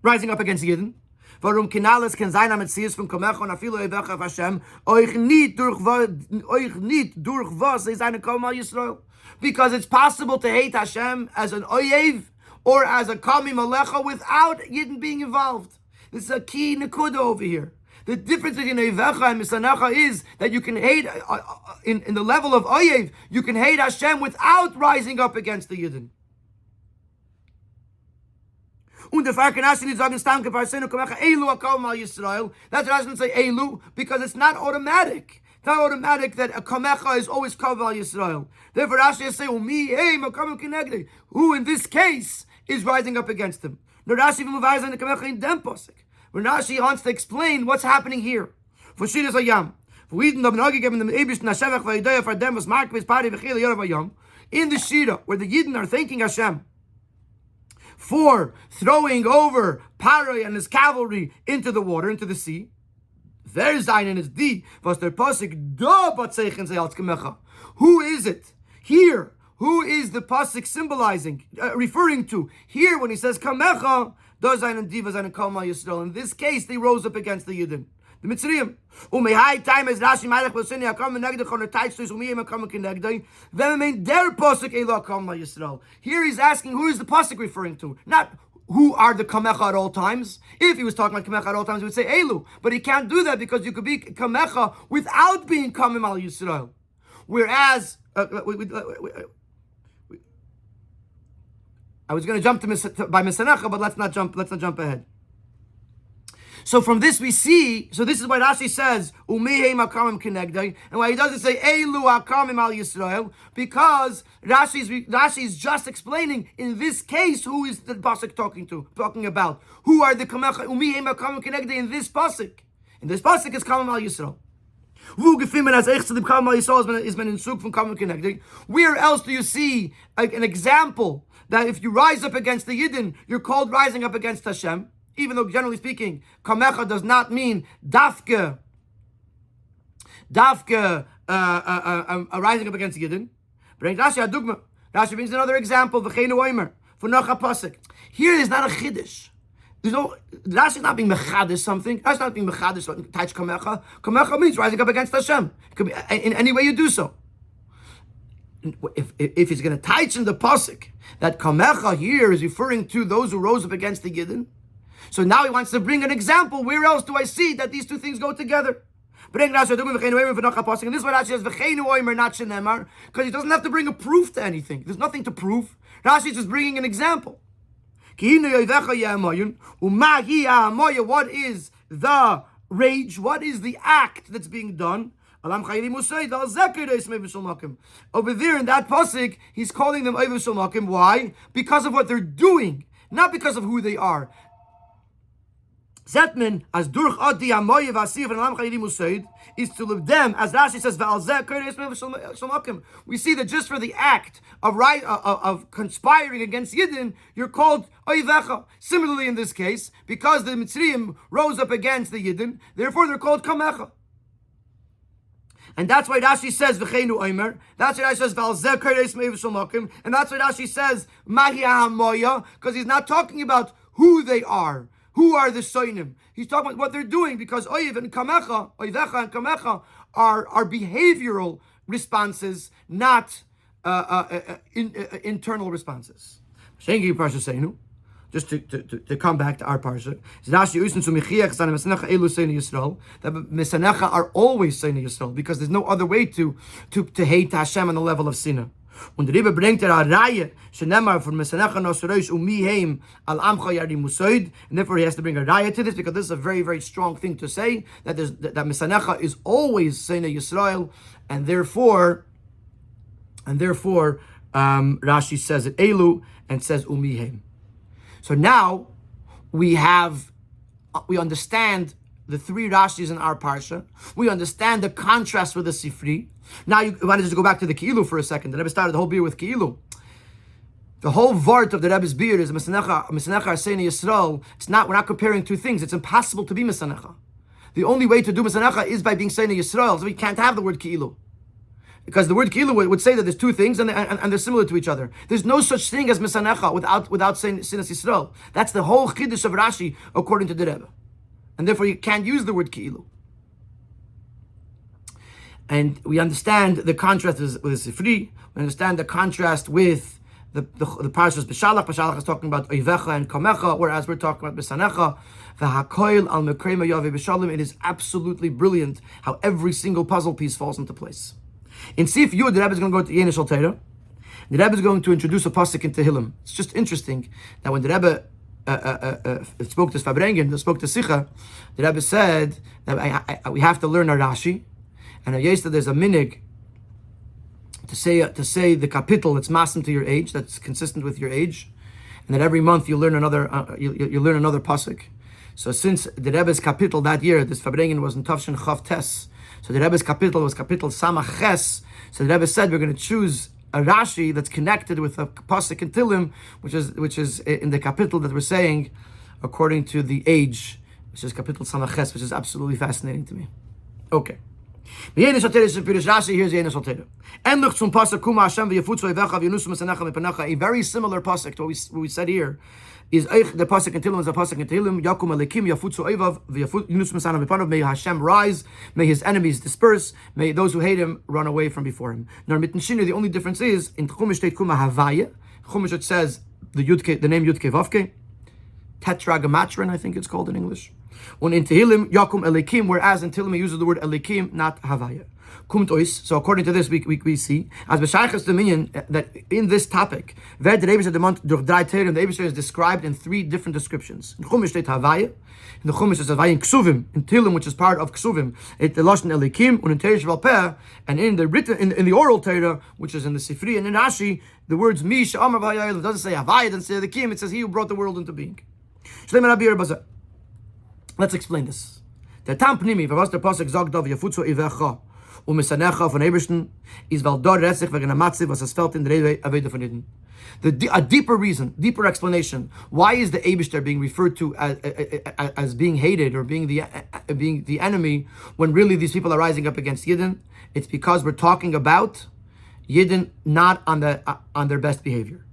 rising up against Yidden. Warum Kinales kann sein am Metzies von Kamecha und Afilo Evecha of Hashem, euch nicht durch was ist eine Kol Mal Yisrael. Because it's possible to hate Hashem as an oyev or as a kami malecha without Yidden being involved. This is a key nekuda over here. The difference between oivecha and misanecha is that you can hate, in the level of oyev, you can hate Hashem without rising up against the Yidden. Und der Farkanasi nicht sagen, Stamke Parsenu Kamecha Elu Akal Mal Yisrael. That's why I shouldn't say Elu, because it's not automatic. It's not automatic that a Kamecha is always Kaval Yisrael. Therefore, Rashi say, Umi, hey, Makam Kinegdi, who in this case is rising up against him. No, Rashi Vimuvayz and the Kamecha in Dem Posik. When Rashi wants to explain what's happening here. For Shiras Ayam. For Eden of Nagi given them Abish Nashevach Vaidaya for them was Mark with Pari Vechil Yoravayam. In the Shira, where the Yidden are thanking Hashem for throwing over Paroi and his cavalry into the water, into the sea. Their Zayin is D, was their Pasik da Batzeichen Zayalz Kamecha. Who is it? Here, who is the Pasik symbolizing, referring to? Here, when he says Kamecha, da Zayin and D was Zayin Kol Mal Yisrael. In this case, they rose up against the Yidden. The Mitzrayim. Umehai time as Rashi Malach Bosini Akam Negde Chon Taich Tus Umiyim Akam Kinegde. Then mean their pasuk Elo Akam Yisrael. Here he's asking who is the pasuk referring to, not who are the Kamecha at all times. If he was talking about Kamecha at all times, he would say Elu. But he can't do that because you could be Kamecha without being Kamim Al Yisrael. Whereas I was going to jump to by Misanecha, but let's not jump ahead. So from this we see, so this is why Rashi says, Umehei makamim kinegdai, and why he doesn't say, Elu hakamim al Yisrael, because Rashi is just explaining, in this case, who is the pasuk talking about? Who are the kamecha, Umehei makamim kinegdai in this pasuk? In this pasuk is kamim al Yisrael. Where else do you see an example that if you rise up against the Yidden, you're called rising up against Hashem? Even though generally speaking, kamecha does not mean dafke rising up against Yidden. Bring Rashi adugma. Rashi brings another example. V'cheinu oimer for nacha pasuk. Here is not a chiddush. There's no Rashi is not being mechadish something. Rashi is not being mechadish touch kamecha. Kamecha means rising up against Hashem. It could be in any way you do so. If he's going to touch in the pasuk that kamecha here is referring to those who rose up against the Yidden. So now he wants to bring an example. Where else do I see that these two things go together? And this is what Rashi says, not shenemar, because he doesn't have to bring a proof to anything. There's nothing to prove. Rashi is just bringing an example. What is the rage? What is the act that's being done? Over there in that pasuk, he's calling them Oiv Shel Makim. Why? Because of what they're doing, not because of who they are. Zetman as durch adi amoyev asiv and alam chayidim usaid is to live them, as Rashi says, we see that just for the act of conspiring against Yidden, you're called oivecha. Similarly, in this case, because the Mitzrayim rose up against the Yidden, therefore they're called kamecha. And that's why Rashi says v'cheinu oimer. That's why Rashi says v'alzeh kodesh meiv shel makim. And that's why Rashi says mahi hamoya, because he's not talking about who they are. Who are the soinim? He's talking about what they're doing, because oivecha and kamecha are behavioral responses, not internal responses. Just to come back to our parsha, that Misanecha are always Seini Yisrael, because there's no other way to hate Hashem on the level of Sinah. Und der Rebbe bringt a Reihe, shenemar von Mesanecha Nosreish umiheim al amcha yari musoid, and therefore he has to bring a Reihe to this, because this is a very, very strong thing to say, that Mesanecha is always Seinei Yisrael, and therefore, Rashi says it Elu, and says umiheim. So now, we understand the three Rashis in our parsha. We understand the contrast with the Sifri. Now you want to just go back to the Ki'ilu for a second. The Rebbe started the whole beer with Ki'ilu. The whole vart of the Rebbe's beer is Mesanecha Seinei Yisrael. We're not comparing two things. It's impossible to be Mesanecha. The only way to do Mesanecha is by being Seinei Yisrael. So we can't have the word Ki'ilu. Because the word Ki'ilu would say that there's two things and they're similar to each other. There's no such thing as Mesanecha without saying Seinas Yisrael. That's the whole Chiddush of Rashi according to the Rebbe. And therefore you can't use the word Ki'ilu. And we understand the contrast with the Sifri. We understand the contrast with the Parshas B'Shalach. B'Shalach is talking about Oivecha and Kamecha, whereas we're talking about Besanecha. V'hakoil al mekrema yave b'shalom. It is absolutely brilliant how every single puzzle piece falls into place. In Sif Yud, the Rebbe is going to go to Yein Shel Torah. The Rebbe is going to introduce a pasuk in Tehillim. It's just interesting that when the Rebbe spoke to Fabrengen, spoke to Sicha, the Rebbe said that we have to learn a Rashi, and there's a minig to say the kapitel that's masim to your age, that's consistent with your age, and that every month you learn another you learn another pasuk. So since the Rebbe's kapitel that year, this Fabrengen was in Tavshin Chav Tes, so the Rebbe's kapitel was kapitel Samach Ches. So the Rebbe said we're going to choose a Rashi that's connected with a pasuk in Tillim, which is in the kapitel that we're saying according to the age, which is kapitel Samach Ches, which is absolutely fascinating to me. Okay. Here's Rashi, here's Yein Shel Torah. Endlich zum pasuk Kuma Hashem v'yafutzu Eivecha v'yanusum Mesanecha mepanecha. A very similar pasuk to what we said here is the pasuk in Tehillim is the pasuk in Tehillim. Yakum Alekim Yafutzu Eivav v'yanusum Mesanecha mepanecha. May Hashem rise, may His enemies disperse, may those who hate Him run away from before Him. Now, mitten shinu, the only difference is in Chumash state Kuma Havaya. Chumash it says the name Yudke Vavke, Tetragrammatron, I think it's called in English. And in Tehillim, Yakum Elikim, whereas in Tehillim he uses the word Elikim, not Havaya. Kumt ois. So according to this, we see as B'Shaychas Dominion that in this topic, the Eibusher is described in three different descriptions. In Chumash state Havaya, in the Chumash it says Havaya in Ksuvim, in Tehillim, which is part of Ksuvim, it the Lashon Elikim, and in Teresh Valpeh, and in the written in the oral Torah, which is in the Sifri and in Rashi, the words Mi She'amar V'Hayayel doesn't say Havaya, doesn't say Elikim, it says He who brought the world into being. Let's explain this. Der Tam Pnimi, was der Pasuk sagt, da Yafutzu Eivecha Mesanecha von Ebersten, is weil dort sich wegen der Matze, was es fällt in der Aveda von Eden. A deeper reason, deeper explanation, why is the Eibishter being referred to as being hated or being the enemy when really these people are rising up against Yidden? It's because we're talking about Yidden not on their best behavior.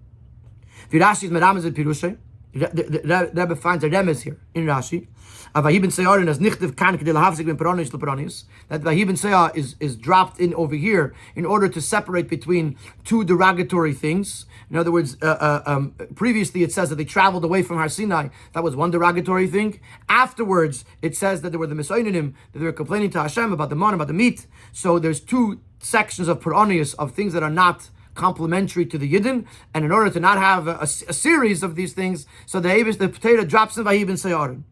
The Rashi's Meramez and Pirushay, the Rebbe finds a remez here in Rashi. That Vahi ben Seyar is dropped in over here in order to separate between two derogatory things. In other words, previously it says that they traveled away from Har Sinai. That was one derogatory thing. Afterwards, it says that there were the Misoinim, that they were complaining to Hashem about the man, about the meat. So there's two sections of Puranius, of things that are not complementary to the Yidden, and in order to not have a series of these things, so the potato drops in Vahi ben Seyar.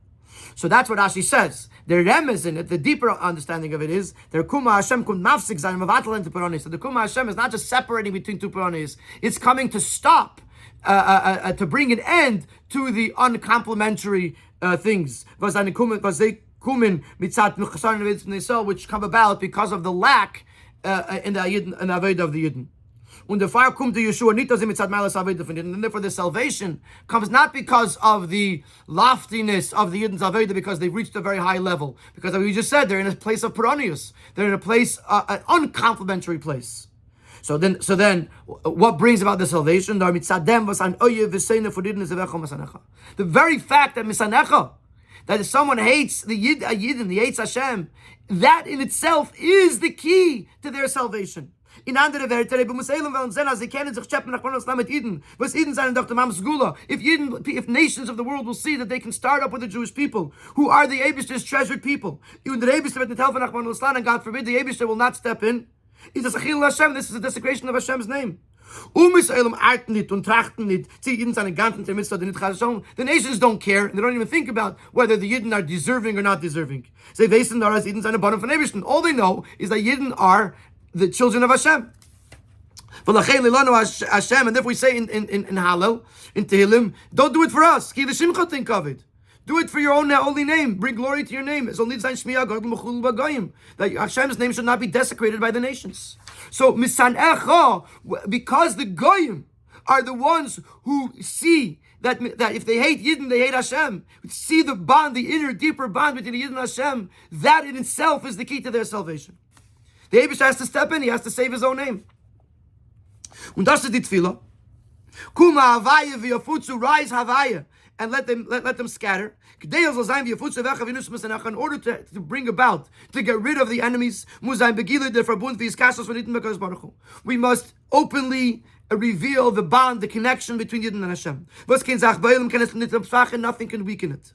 So that's what Rashi says. The remez in it, the deeper understanding of it is, the Kuma Hashem kum mafsik zayin mavatal into Puranis. So the Kuma Hashem is not just separating between two Puranis, it's coming to stop, to bring an end to the uncomplimentary things. Which come about because of the lack in the Aveda of the Yidden. And therefore the salvation comes not because of the loftiness of the Yidden's Aveda, because they've reached a very high level. Because as we just said, they're in a place of Puranius. They're in a place, an uncomplimentary place. So then, what brings about the salvation? The very fact that Misanecha, that if someone hates the Yidden, he hates Hashem, that in itself is the key to their salvation. In andere Werte, if nations of the world will see that they can start up with the Jewish people, who are the Eibishter's treasured people, and God forbid the Eibishter will not step in, this is a desecration of Hashem's name. Israel achten nicht und trachten nicht, sie Yidden seine ganzen Mitzvah, the nations don't care, and they don't even think about whether the Yidden are deserving or not deserving. They wissen nur, dass Yidden seine Bottom von Ebersten. All they know is that Yidden are the children of Hashem. And if we say in Hallel, in Tehillim, don't do it for us. Think of it. Do it for your own holy name. Bring glory to your name. That Hashem's name should not be desecrated by the nations. So, because the Goyim are the ones who see that if they hate Yidden, they hate Hashem. See the bond, the inner, deeper bond between Yidden and Hashem. That in itself is the key to their salvation. The Eibush has to step in. He has to save his own name. Und das ist die Tefillah. Kuma Havaya v'yafutzu, rise Havaya, and let them scatter. In order to bring about, to get rid of the enemies, we must openly reveal the bond, the connection between Yidden and Hashem. Nothing can weaken it.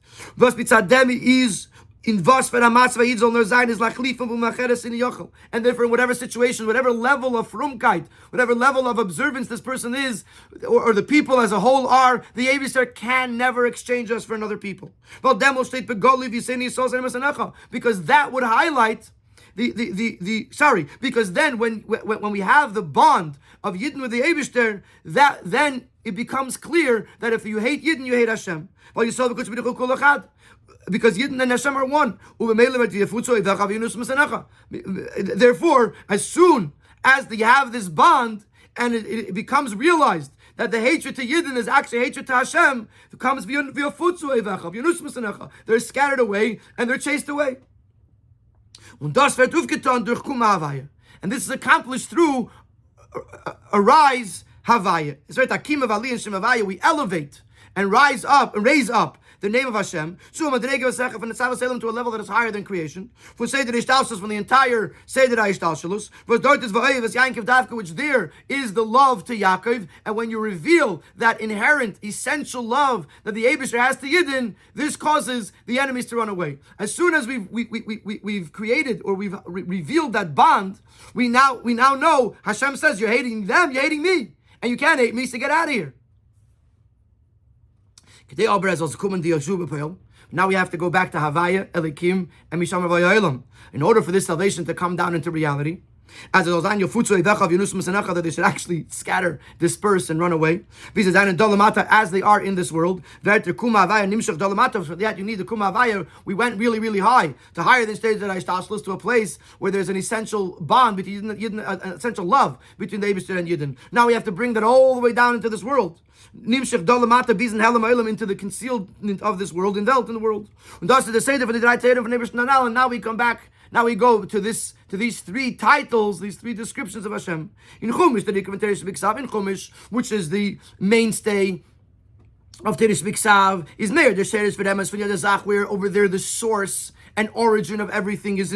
In was for a matzvah Yid soll nur sein is lachlifim u'macheres in yochel. And therefore, in whatever situation, whatever level of frumkeit, whatever level of observance this person is, or the people as a whole are, the Eibusher can never exchange us for another people. Because that would highlight because then when we have the bond of Yidden with the Eibusher, that then it becomes clear that if you hate Yidden, you hate Hashem. Well, you saw the because Yidden and Hashem are one. Therefore, as soon as you have this bond and it becomes realized that the hatred to Yidden is actually hatred to Hashem, it comes they're scattered away and they're chased away. And this is accomplished through arise Havaya. It's right, Akim of Ali and Shem Havaya, we elevate and raise up the name of Hashem, from the Tzava to a level that is higher than creation. For Seder Ishtalshalus, from the entire Seder Ishtalshalus. For Dortis V'Oyev Yankov Davka, which there is the love to Yaakov. And when you reveal that inherent, essential love that the Eibusher has to Yidden, this causes the enemies to run away. As soon as we've created or we've revealed that bond, we now know Hashem says, you're hating them, you're hating me, and you can't hate me, so get out of here. Now we have to go back to Havaya, Elikim, and Misham V'Oyelam in order for this salvation to come down into reality. As that they should actually scatter, disperse, and run away. As they are in this world. For that you need the Kuma Havaya. We went really, really high, to higher than stage that Ishtashlus, to a place where there's an essential bond between Yidden, an essential love between the Eibusher and Yidden. Now we have to bring that all the way down into this world. Into the concealment of this world, enveloped in the world. And now we come back. Now we go to these three titles, these three descriptions of Hashem. In Chumash, in Chumash, which is the mainstay of Teresh Biksav, is Meir the Sheres for them as Zach, where over there the source and origin of everything is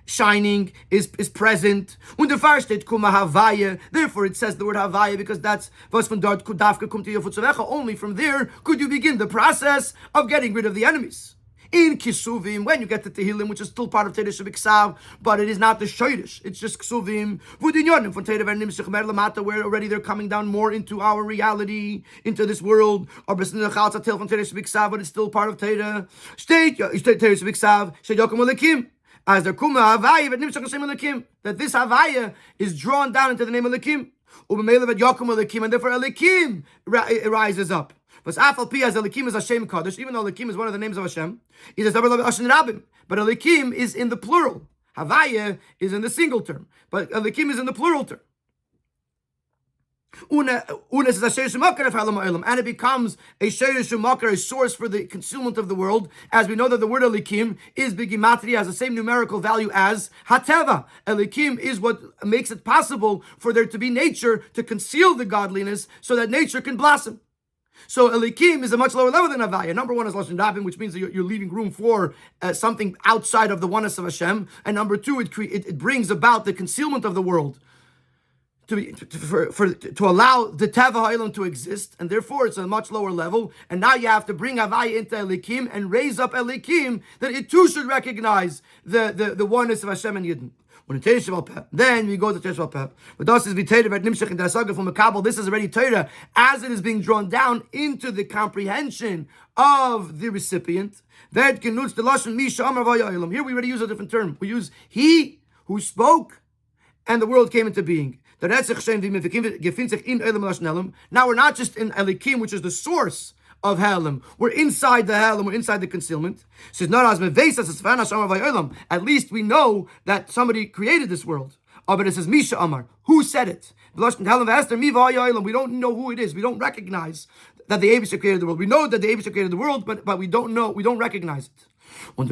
shining, is present. Und der Vers steht Kuma Havaya. Therefore it says the word Havaya because that's was von dort Kudavka kommt to Yofutzevecha. Only from there could you begin the process of getting rid of the enemies. In Kisuvim, when you get to Tehillim, which is still part of Teresh Biksav, but it is not the Shoydish, it's just Kisuvim. Vudinyonim from Teresh Nimshich Mer Lamata, where already they're coming down more into our reality, into this world. Or Besnei Chalza Tel from Teresh Biksav, but it's still part of Teresh. State Teresh Biksav, Sheyokum Alekim. As the Kuma Havaya, but Nimshach Hashem Alekim, that this Havaya is drawn down into the name of Alekim. Ubemele vet Yokum Alekim, and therefore Alekim rises up. But Afal as Elikim is Hashem Kaddish, even though Elikim is one of the names of Hashem, it is Rabim. But Elikim is in the plural. Havaya is in the single term, but Elikim is in the plural term. And it becomes a Sheirish Makar, a source for the concealment of the world, as we know that the word Elikim is Bigimatri, has the same numerical value as Hateva. Elikim is what makes it possible for there to be nature to conceal the godliness so that nature can blossom. So Elikim is a much lower level than Havaya. Number one is Lashon Rabim, which means that you're leaving room for something outside of the oneness of Hashem. And number two, it brings about the concealment of the world to allow the Teva Ha'olam to exist. And therefore, it's a much lower level. And now you have to bring Havaya into Elikim and raise up Elikim that it too should recognize the oneness of Hashem and Yidden. Then we go to Teresh Peh. But das is v'Torah vet nimshach in the Hasaga from Makabel. This is already Torah as it is being drawn down into the comprehension of the recipient. Here we already use a different term. We use he who spoke and the world came into being. Now we're not just in Elikim, which is the source of Halim. We're inside the Halim, we're inside the concealment. At least we know that somebody created this world. But it says Misha Amar. Who said it? We don't know who it is. We don't recognize that the Abishah created the world. We know that the Abishah created the world, but we don't know, we don't recognize it. And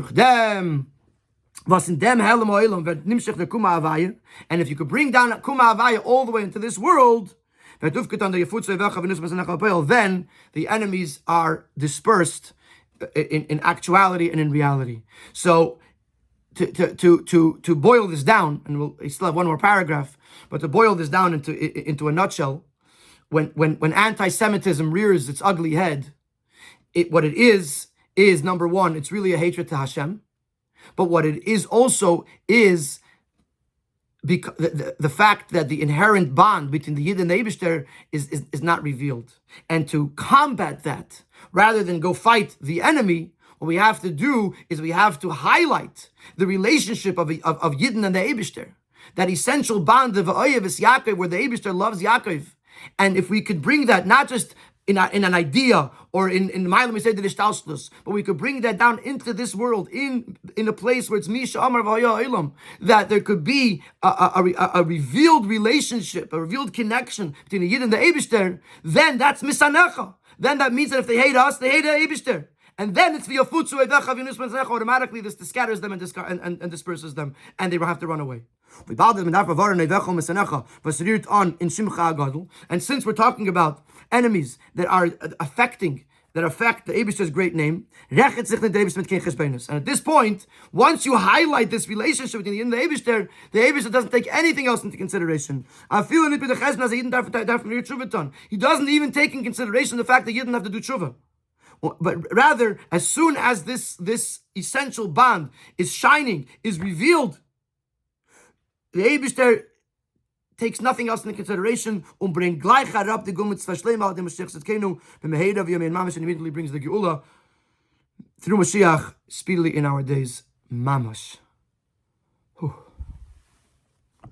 if you could bring down Kuma Havaya all the way into this world, then the enemies are dispersed in actuality and in reality. So to boil this down, and we still have one more paragraph, but to boil this down into a nutshell, when anti-Semitism rears its ugly head, what it is number one, it's really a hatred to Hashem. But what it is also is the fact that the inherent bond between the Yid and the Eibishter is not revealed. And to combat that, rather than go fight the enemy, what we have to do is we have to highlight the relationship of Yidden and the Eibishter. That essential bond of Oyev is Yaakov, where the Eibishter loves Yaakov. And if we could bring that not just in an idea or in Mailam we say the Ishtalshlus, but we could bring that down into this world, in a place where it's Misha Amar V'Haya Olam, that there could be a revealed relationship, a revealed connection between the Yid and the Eibishter, then that's Misanecha. Then that means that if they hate us, they hate the Eibishter. And then it's v'yafutzu evecha v'yunus, automatically this scatters them and disperses them, and they will have to run away. And since we're talking about enemies that affect the Eibishter's great name, and at this point, once you highlight this relationship between the Eibishter doesn't take anything else into consideration. He doesn't even take in consideration the fact that Yidden have to do tshuva. But rather, as soon as this essential bond is shining, is revealed, the Eibishter takes nothing else into consideration. Bring gleich herab the Gumitz Vashlema the Mashiach Tzedkenu b'Meheira v'Yamei Mamash, and immediately brings the Geula through Mashiach speedily in our days. Mamash. Whew.